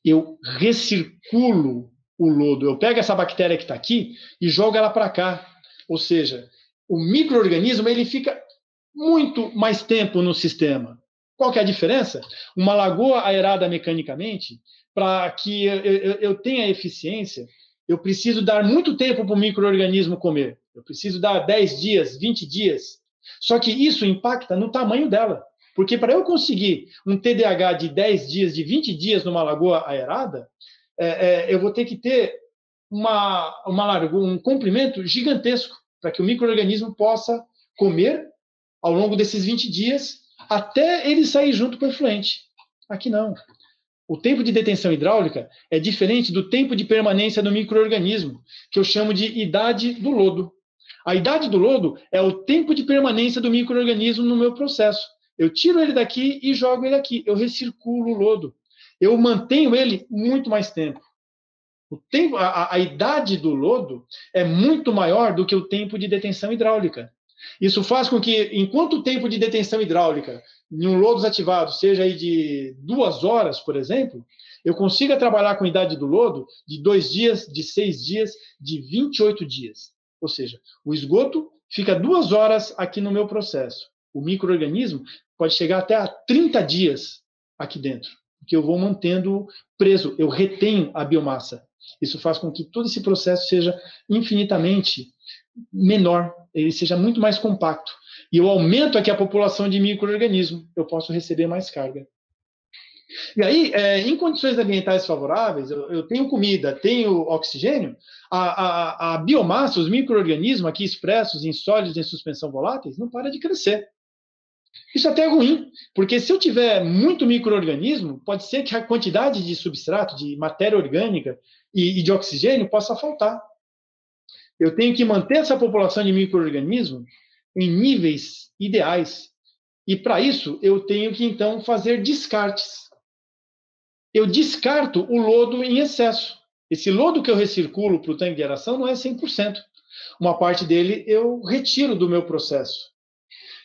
Eu recirculo o lodo, eu pego essa bactéria que está aqui e jogo ela para cá. Ou seja, o micro-organismo ele fica muito mais tempo no sistema. Qual que é a diferença? Uma lagoa aerada mecanicamente, para que eu tenha eficiência, eu preciso dar muito tempo para o micro-organismo comer. Eu preciso dar 10 dias, 20 dias. Só que isso impacta no tamanho dela. Porque para eu conseguir um TDAH de 10 dias, de 20 dias numa lagoa aerada, eu vou ter que ter um comprimento gigantesco para que o micro-organismo possa comer ao longo desses 20 dias até ele sair junto com o efluente. Aqui não. O tempo de detenção hidráulica é diferente do tempo de permanência do micro-organismo, que eu chamo de idade do lodo. A idade do lodo é o tempo de permanência do micro-organismo no meu processo. Eu tiro ele daqui e jogo ele aqui. Eu recirculo o lodo. Eu mantenho ele muito mais tempo. A idade do lodo é muito maior do que o tempo de detenção hidráulica. Isso faz com que, enquanto o tempo de detenção hidráulica em um lodo ativado seja aí de 2 horas, por exemplo, eu consiga trabalhar com a idade do lodo de 2 dias, de 6 dias, de 28 dias. Ou seja, o esgoto fica 2 horas aqui no meu processo. O micro-organismo pode chegar até a 30 dias aqui dentro, porque eu vou mantendo preso, eu retenho a biomassa. Isso faz com que todo esse processo seja infinitamente menor, ele seja muito mais compacto. E eu aumento aqui a população de micro-organismos, eu posso receber mais carga. E aí, em condições ambientais favoráveis, eu tenho comida, tenho oxigênio, a biomassa, os micro-organismos aqui expressos em sólidos em suspensão voláteis, não para de crescer. Isso até é ruim, porque se eu tiver muito micro-organismo, pode ser que a quantidade de substrato, de matéria orgânica e de oxigênio possa faltar. Eu tenho que manter essa população de micro-organismos em níveis ideais. E para isso, eu tenho que, então, fazer descartes. Eu descarto o lodo em excesso. Esse lodo que eu recirculo para o tanque de aeração não é 100%. Uma parte dele eu retiro do meu processo.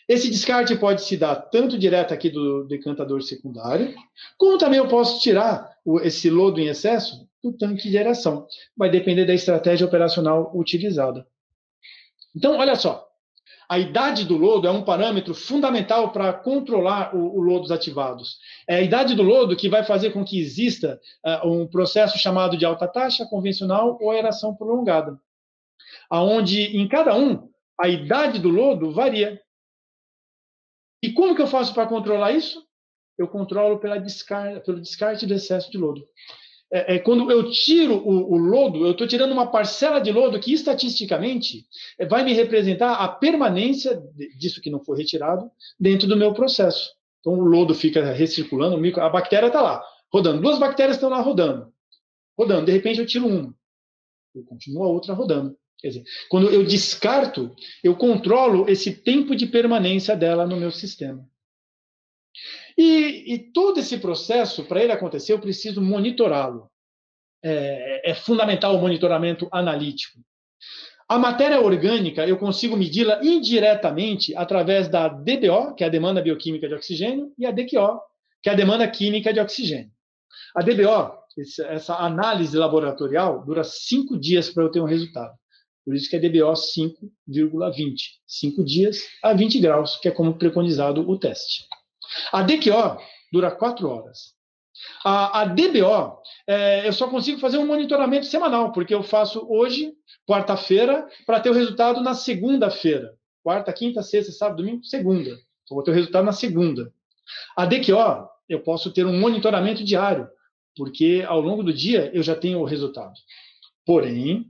Esse descarte pode se dar tanto direto aqui do decantador secundário, como também eu posso tirar esse lodo em excesso do tanque de aeração. Vai depender da estratégia operacional utilizada. Então, olha só. A idade do lodo é um parâmetro fundamental para controlar o lodos ativados. É a idade do lodo que vai fazer com que exista um processo chamado de alta taxa, convencional ou aeração prolongada, onde em cada um a idade do lodo varia. E como que eu faço para controlar isso? Eu controlo pelo descarte do excesso de lodo. quando eu tiro o lodo, eu estou tirando uma parcela de lodo que, estatisticamente, vai me representar a permanência disso que não foi retirado dentro do meu processo. Então, o lodo fica recirculando, a bactéria está lá, rodando. 2 bactérias estão lá rodando. De repente, eu tiro uma. Continua a outra rodando. Quer dizer, quando eu descarto, eu controlo esse tempo de permanência dela no meu sistema. E todo esse processo, para ele acontecer, eu preciso monitorá-lo. É fundamental o monitoramento analítico. A matéria orgânica, eu consigo medi-la indiretamente através da DBO, que é a demanda bioquímica de oxigênio, e a DQO, que é a demanda química de oxigênio. A DBO, essa análise laboratorial, dura 5 dias para eu ter um resultado. Por isso que é DBO 5,20. 5 dias a 20 graus, que é como preconizado o teste. A DQO dura 4 horas. A DBO, eu só consigo fazer um monitoramento semanal, porque eu faço hoje, quarta-feira, para ter o resultado na segunda-feira. Quarta, quinta, sexta, sábado, domingo, segunda. Eu vou ter o resultado na segunda. A DQO, eu posso ter um monitoramento diário, porque ao longo do dia eu já tenho o resultado. Porém,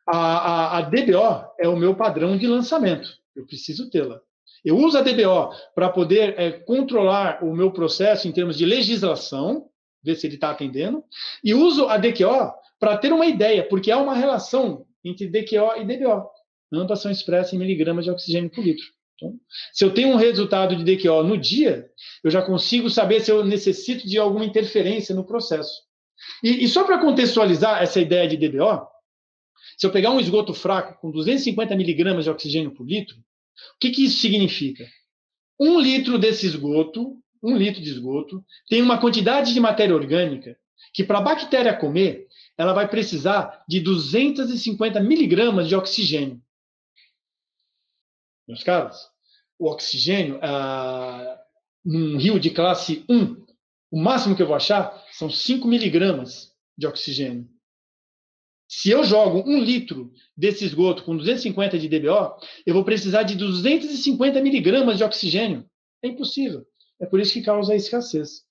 a DBO é o meu padrão de lançamento. Eu preciso tê-la. Eu uso a DBO para poder controlar o meu processo em termos de legislação, ver se ele está atendendo, e uso a DQO para ter uma ideia, porque há uma relação entre DQO e DBO. Ambas são expressas em miligramas de oxigênio por litro. Então, se eu tenho um resultado de DQO no dia, eu já consigo saber se eu necessito de alguma interferência no processo. E só para contextualizar essa ideia de DBO, se eu pegar um esgoto fraco com 250 miligramas de oxigênio por litro, o que isso significa? 1 litro desse esgoto, 1 litro de esgoto, tem uma quantidade de matéria orgânica que, para a bactéria comer, ela vai precisar de 250 miligramas de oxigênio. Meus caros, o oxigênio, num rio de classe 1, o máximo que eu vou achar são 5 miligramas de oxigênio. Se eu jogo 1 litro desse esgoto com 250 de DBO, eu vou precisar de 250 miligramas de oxigênio. É impossível. É por isso que causa a escassez.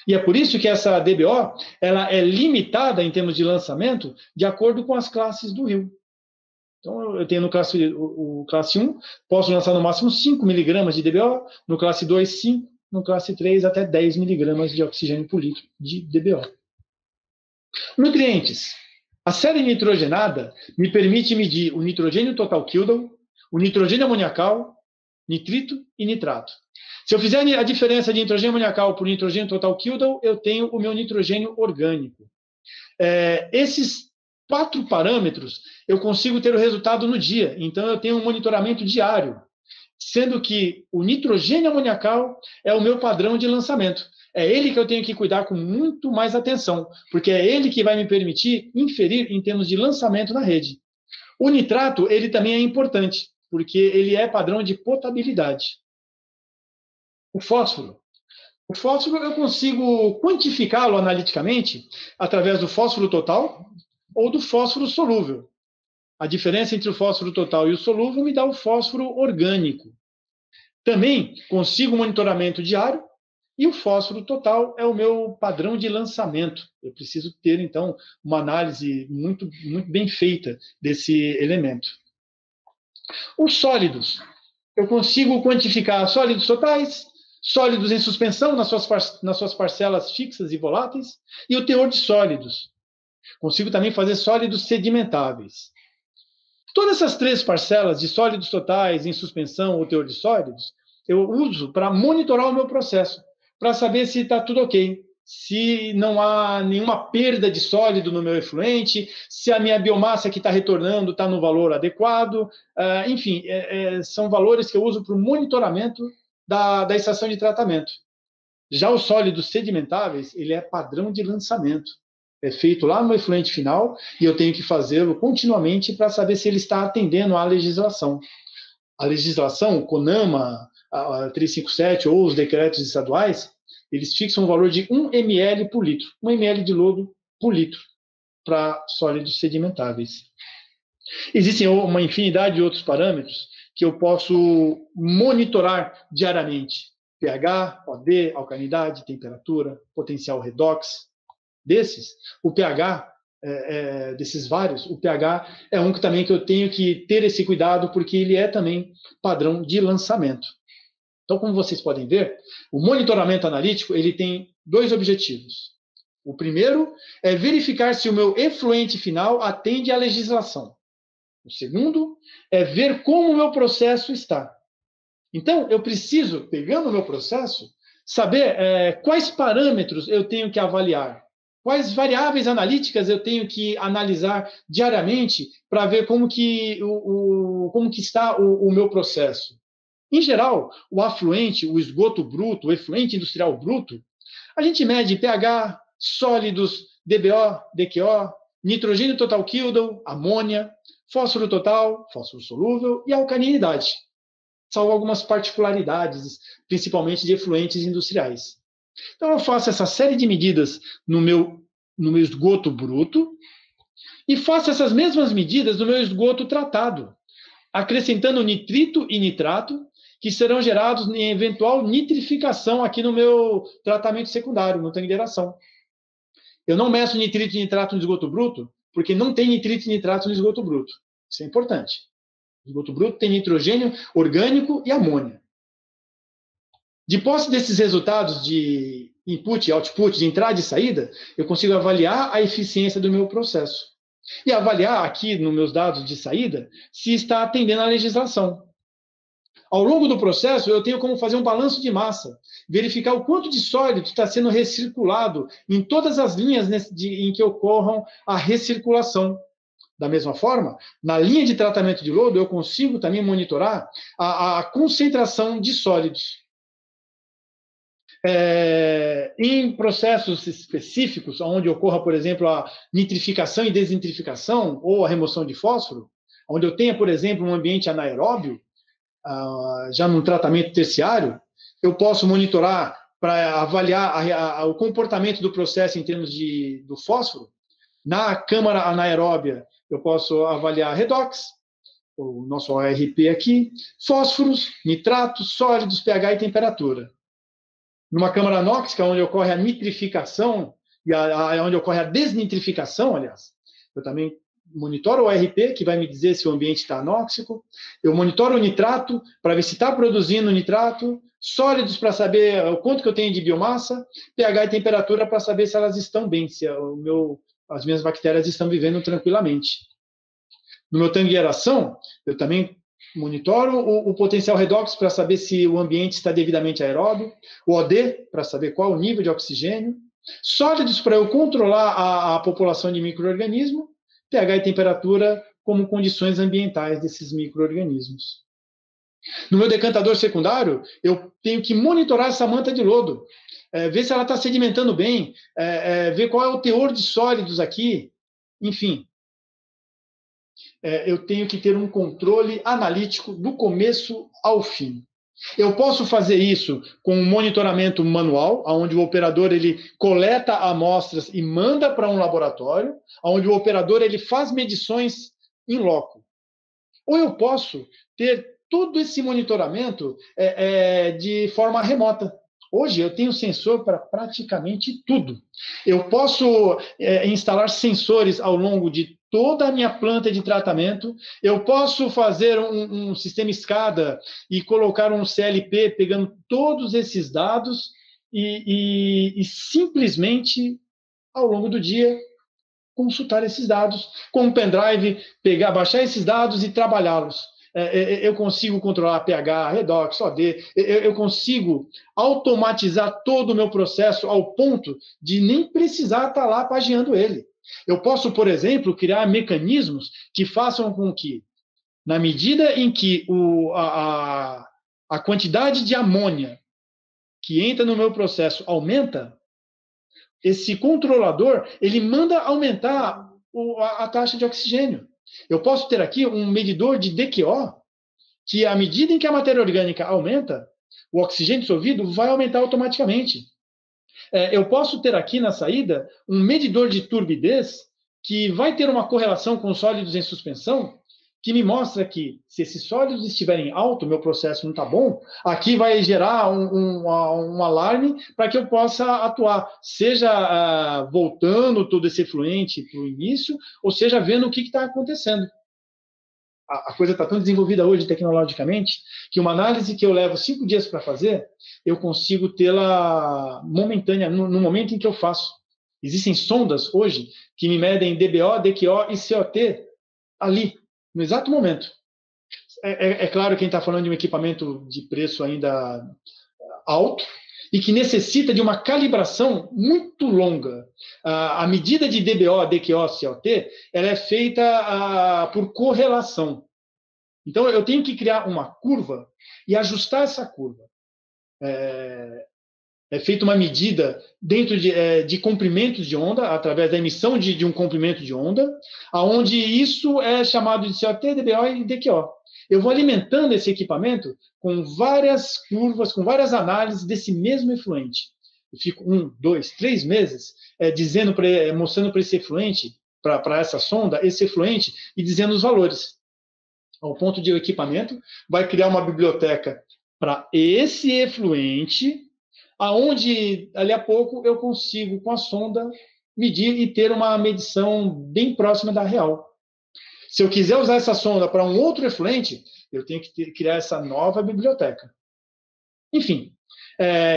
E é por isso que essa DBO ela é limitada em termos de lançamento de acordo com as classes do rio. Então, eu tenho no classe 1, posso lançar no máximo 5 miligramas de DBO, no classe 2, 5, no classe 3, até 10 miligramas de oxigênio por litro de DBO. Nutrientes. A série nitrogenada me permite medir o nitrogênio total Kildall, o nitrogênio amoniacal, nitrito e nitrato. Se eu fizer a diferença de nitrogênio amoniacal por nitrogênio total Kildall, eu tenho o meu nitrogênio orgânico. Esses 4 parâmetros, eu consigo ter o resultado no dia. Então, eu tenho um monitoramento diário, sendo que o nitrogênio amoniacal é o meu padrão de lançamento. É ele que eu tenho que cuidar com muito mais atenção, porque é ele que vai me permitir inferir em termos de lançamento na rede. O nitrato, ele também é importante, porque ele é padrão de potabilidade. O fósforo. O fósforo eu consigo quantificá-lo analiticamente através do fósforo total ou do fósforo solúvel. A diferença entre o fósforo total e o solúvel me dá o fósforo orgânico. Também consigo monitoramento diário, e o fósforo total é o meu padrão de lançamento. Eu preciso ter, então, uma análise muito, muito bem feita desse elemento. Os sólidos. Eu consigo quantificar sólidos totais, sólidos em suspensão nas suas parcelas fixas e voláteis, e o teor de sólidos. Consigo também fazer sólidos sedimentáveis. Todas essas 3 parcelas de sólidos totais em suspensão ou teor de sólidos, eu uso para monitorar o meu processo, para saber se está tudo ok, se não há nenhuma perda de sólido no meu efluente, se a minha biomassa que está retornando está no valor adequado. Enfim, são valores que eu uso para o monitoramento da estação de tratamento. Já os sólidos sedimentáveis, ele é padrão de lançamento. É feito lá no efluente final e eu tenho que fazê-lo continuamente para saber se ele está atendendo à legislação. A legislação, o CONAMA, a 357 ou os decretos estaduais, eles fixam um valor de 1 ml por litro, 1 ml de lodo por litro para sólidos sedimentáveis. Existem uma infinidade de outros parâmetros que eu posso monitorar diariamente. pH, OD, alcalinidade, temperatura, potencial redox. desses, o pH, desses vários, o pH é um que também que eu tenho que ter esse cuidado, porque ele é também padrão de lançamento. Então, como vocês podem ver, o monitoramento analítico ele tem dois objetivos. O primeiro é verificar se o meu efluente final atende à legislação. O segundo é ver como o meu processo está. Então, eu preciso, pegando o meu processo, saber quais parâmetros eu tenho que avaliar, quais variáveis analíticas eu tenho que analisar diariamente para ver como que está o meu processo. Em geral, o afluente, o esgoto bruto, o efluente industrial bruto, a gente mede pH, sólidos, DBO, DQO, nitrogênio total Kildan, amônia, fósforo total, fósforo solúvel e alcalinidade. Salvo algumas particularidades, principalmente de efluentes industriais. Então, eu faço essa série de medidas no meu esgoto bruto e faço essas mesmas medidas no meu esgoto tratado, acrescentando nitrito e nitrato, que serão gerados em eventual nitrificação aqui no meu tratamento secundário, no tanque de aeração. Eu não meço nitrito e nitrato no esgoto bruto, porque não tem nitrito e nitrato no esgoto bruto. Isso é importante. O esgoto bruto tem nitrogênio orgânico e amônia. De posse desses resultados de input e output, de entrada e saída, eu consigo avaliar a eficiência do meu processo. E avaliar aqui nos meus dados de saída se está atendendo à legislação. Ao longo do processo, eu tenho como fazer um balanço de massa, verificar o quanto de sólido está sendo recirculado em todas as linhas em que ocorram a recirculação. Da mesma forma, na linha de tratamento de lodo, eu consigo também monitorar a concentração de sólidos. Em processos específicos, onde ocorra, por exemplo, a nitrificação e desnitrificação, ou a remoção de fósforo, onde eu tenha, por exemplo, um ambiente anaeróbio, já num tratamento terciário, eu posso monitorar para avaliar o comportamento do processo em termos do fósforo. Na câmara anaeróbia, eu posso avaliar redox, o nosso ORP aqui, fósforos, nitratos, sólidos, pH e temperatura. Numa câmara anóxica, onde ocorre a nitrificação, e onde ocorre a desnitrificação, aliás, eu também monitoro o ORP, que vai me dizer se o ambiente está anóxico, eu monitoro o nitrato, para ver se está produzindo nitrato, sólidos para saber o quanto que eu tenho de biomassa, pH e temperatura para saber se elas estão bem, se as minhas bactérias estão vivendo tranquilamente. No meu tanque de aeração, eu também monitoro o potencial redox para saber se o ambiente está devidamente aeróbio, o OD para saber qual o nível de oxigênio, sólidos para eu controlar a população de micro-organismos, pH e temperatura como condições ambientais desses micro-organismos. No meu decantador secundário, eu tenho que monitorar essa manta de lodo, ver se ela está sedimentando bem, ver qual é o teor de sólidos aqui, enfim. Eu tenho que ter um controle analítico do começo ao fim. Eu posso fazer isso com um monitoramento manual, onde o operador ele coleta amostras e manda para um laboratório, onde o operador ele faz medições in loco. Ou eu posso ter todo esse monitoramento de forma remota. Hoje eu tenho sensor para praticamente tudo. Eu posso instalar sensores ao longo de toda a minha planta de tratamento. Eu posso fazer um sistema SCADA e colocar um CLP pegando todos esses dados e simplesmente, ao longo do dia, consultar esses dados com um pendrive, baixar esses dados e trabalhá-los. Eu consigo controlar pH, redox, OD, eu consigo automatizar todo o meu processo ao ponto de nem precisar estar lá pagiando ele. Eu posso, por exemplo, criar mecanismos que façam com que, na medida em que a quantidade de amônia que entra no meu processo aumenta, esse controlador ele manda aumentar a taxa de oxigênio. Eu posso ter aqui um medidor de DQO, que à medida em que a matéria orgânica aumenta, o oxigênio dissolvido vai aumentar automaticamente. Eu posso ter aqui na saída um medidor de turbidez, que vai ter uma correlação com sólidos em suspensão, que me mostra que, se esses sólidos estiverem alto, meu processo não está bom, aqui vai gerar um alarme para que eu possa atuar, seja voltando todo esse efluente para o início, ou seja, vendo o que está acontecendo. A coisa está tão desenvolvida hoje tecnologicamente que uma análise que eu levo 5 dias para fazer, eu consigo tê-la momentânea no momento em que eu faço. Existem sondas hoje que me medem DBO, DQO e COT ali, no exato momento. É claro que a gente está falando de um equipamento de preço ainda alto e que necessita de uma calibração muito longa. A medida de DBO, DQO, COT, ela é feita por correlação. Então, eu tenho que criar uma curva e ajustar essa curva. É feita uma medida dentro de comprimentos de onda, através da emissão de um comprimento de onda, onde isso é chamado de COT, DBO e DQO. Eu vou alimentando esse equipamento com várias curvas, com várias análises desse mesmo efluente. Eu fico 1, 2, 3 meses mostrando para esse efluente, para essa sonda, esse efluente, e dizendo os valores. Ao ponto de o equipamento vai criar uma biblioteca para esse efluente, aonde, ali a pouco, eu consigo, com a sonda, medir e ter uma medição bem próxima da real. Se eu quiser usar essa sonda para um outro efluente, eu tenho que criar essa nova biblioteca. Enfim,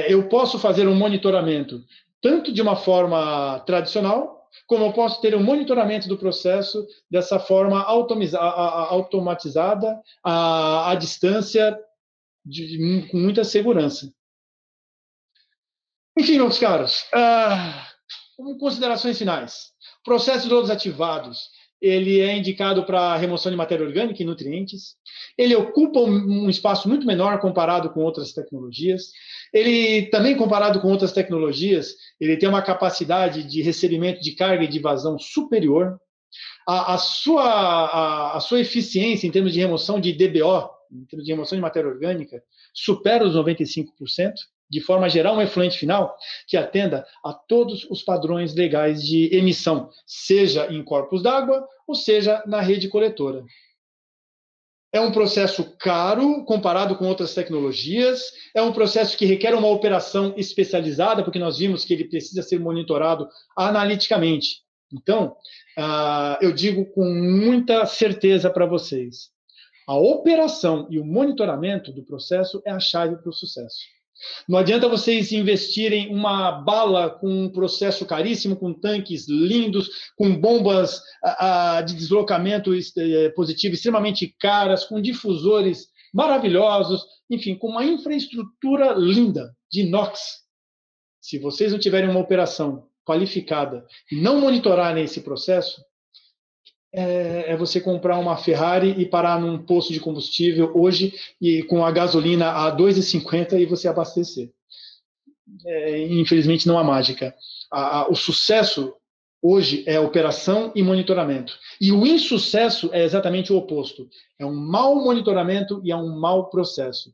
eu posso fazer um monitoramento tanto de uma forma tradicional, como eu posso ter um monitoramento do processo dessa forma automatizada, à distância, com muita segurança. Enfim, meus caros, considerações finais. Processos todos ativados. Ele é indicado para remoção de matéria orgânica e nutrientes. Ele ocupa um espaço muito menor comparado com outras tecnologias. Ele, também comparado com outras tecnologias, ele tem uma capacidade de recebimento de carga e de vazão superior. A sua eficiência em termos de remoção de DBO, em termos de remoção de matéria orgânica, supera os 95%. De forma a gerar um efluente final que atenda a todos os padrões legais de emissão, seja em corpos d'água ou seja na rede coletora. É um processo caro comparado com outras tecnologias, é um processo que requer uma operação especializada, porque nós vimos que ele precisa ser monitorado analiticamente. Então, eu digo com muita certeza para vocês, a operação e o monitoramento do processo é a chave para o sucesso. Não adianta vocês investirem uma bala com um processo caríssimo, com tanques lindos, com bombas de deslocamento positivo extremamente caras, com difusores maravilhosos, enfim, com uma infraestrutura linda de inox. Se vocês não tiverem uma operação qualificada e não monitorarem esse processo, é você comprar uma Ferrari e parar num posto de combustível hoje e com a gasolina a 2,50 e você abastecer. Infelizmente não há mágica. O sucesso hoje é operação e monitoramento. E o insucesso é exatamente o oposto. É um mau monitoramento e é um mau processo.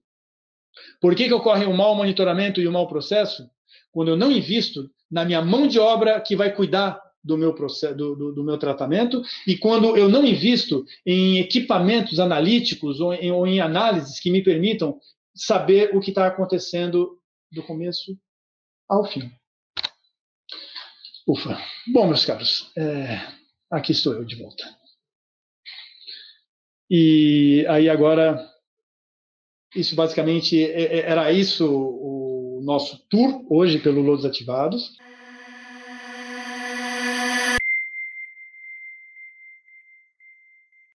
Por que ocorre um mau monitoramento e um mau processo? Quando eu não invisto na minha mão de obra que vai cuidar do meu processo, do meu tratamento, e quando eu não invisto em equipamentos analíticos ou em análises que me permitam saber o que está acontecendo do começo ao fim. Ufa. Bom, meus caros, aqui estou eu de volta. E aí agora, isso basicamente era isso o nosso tour hoje pelo Lodos Ativados.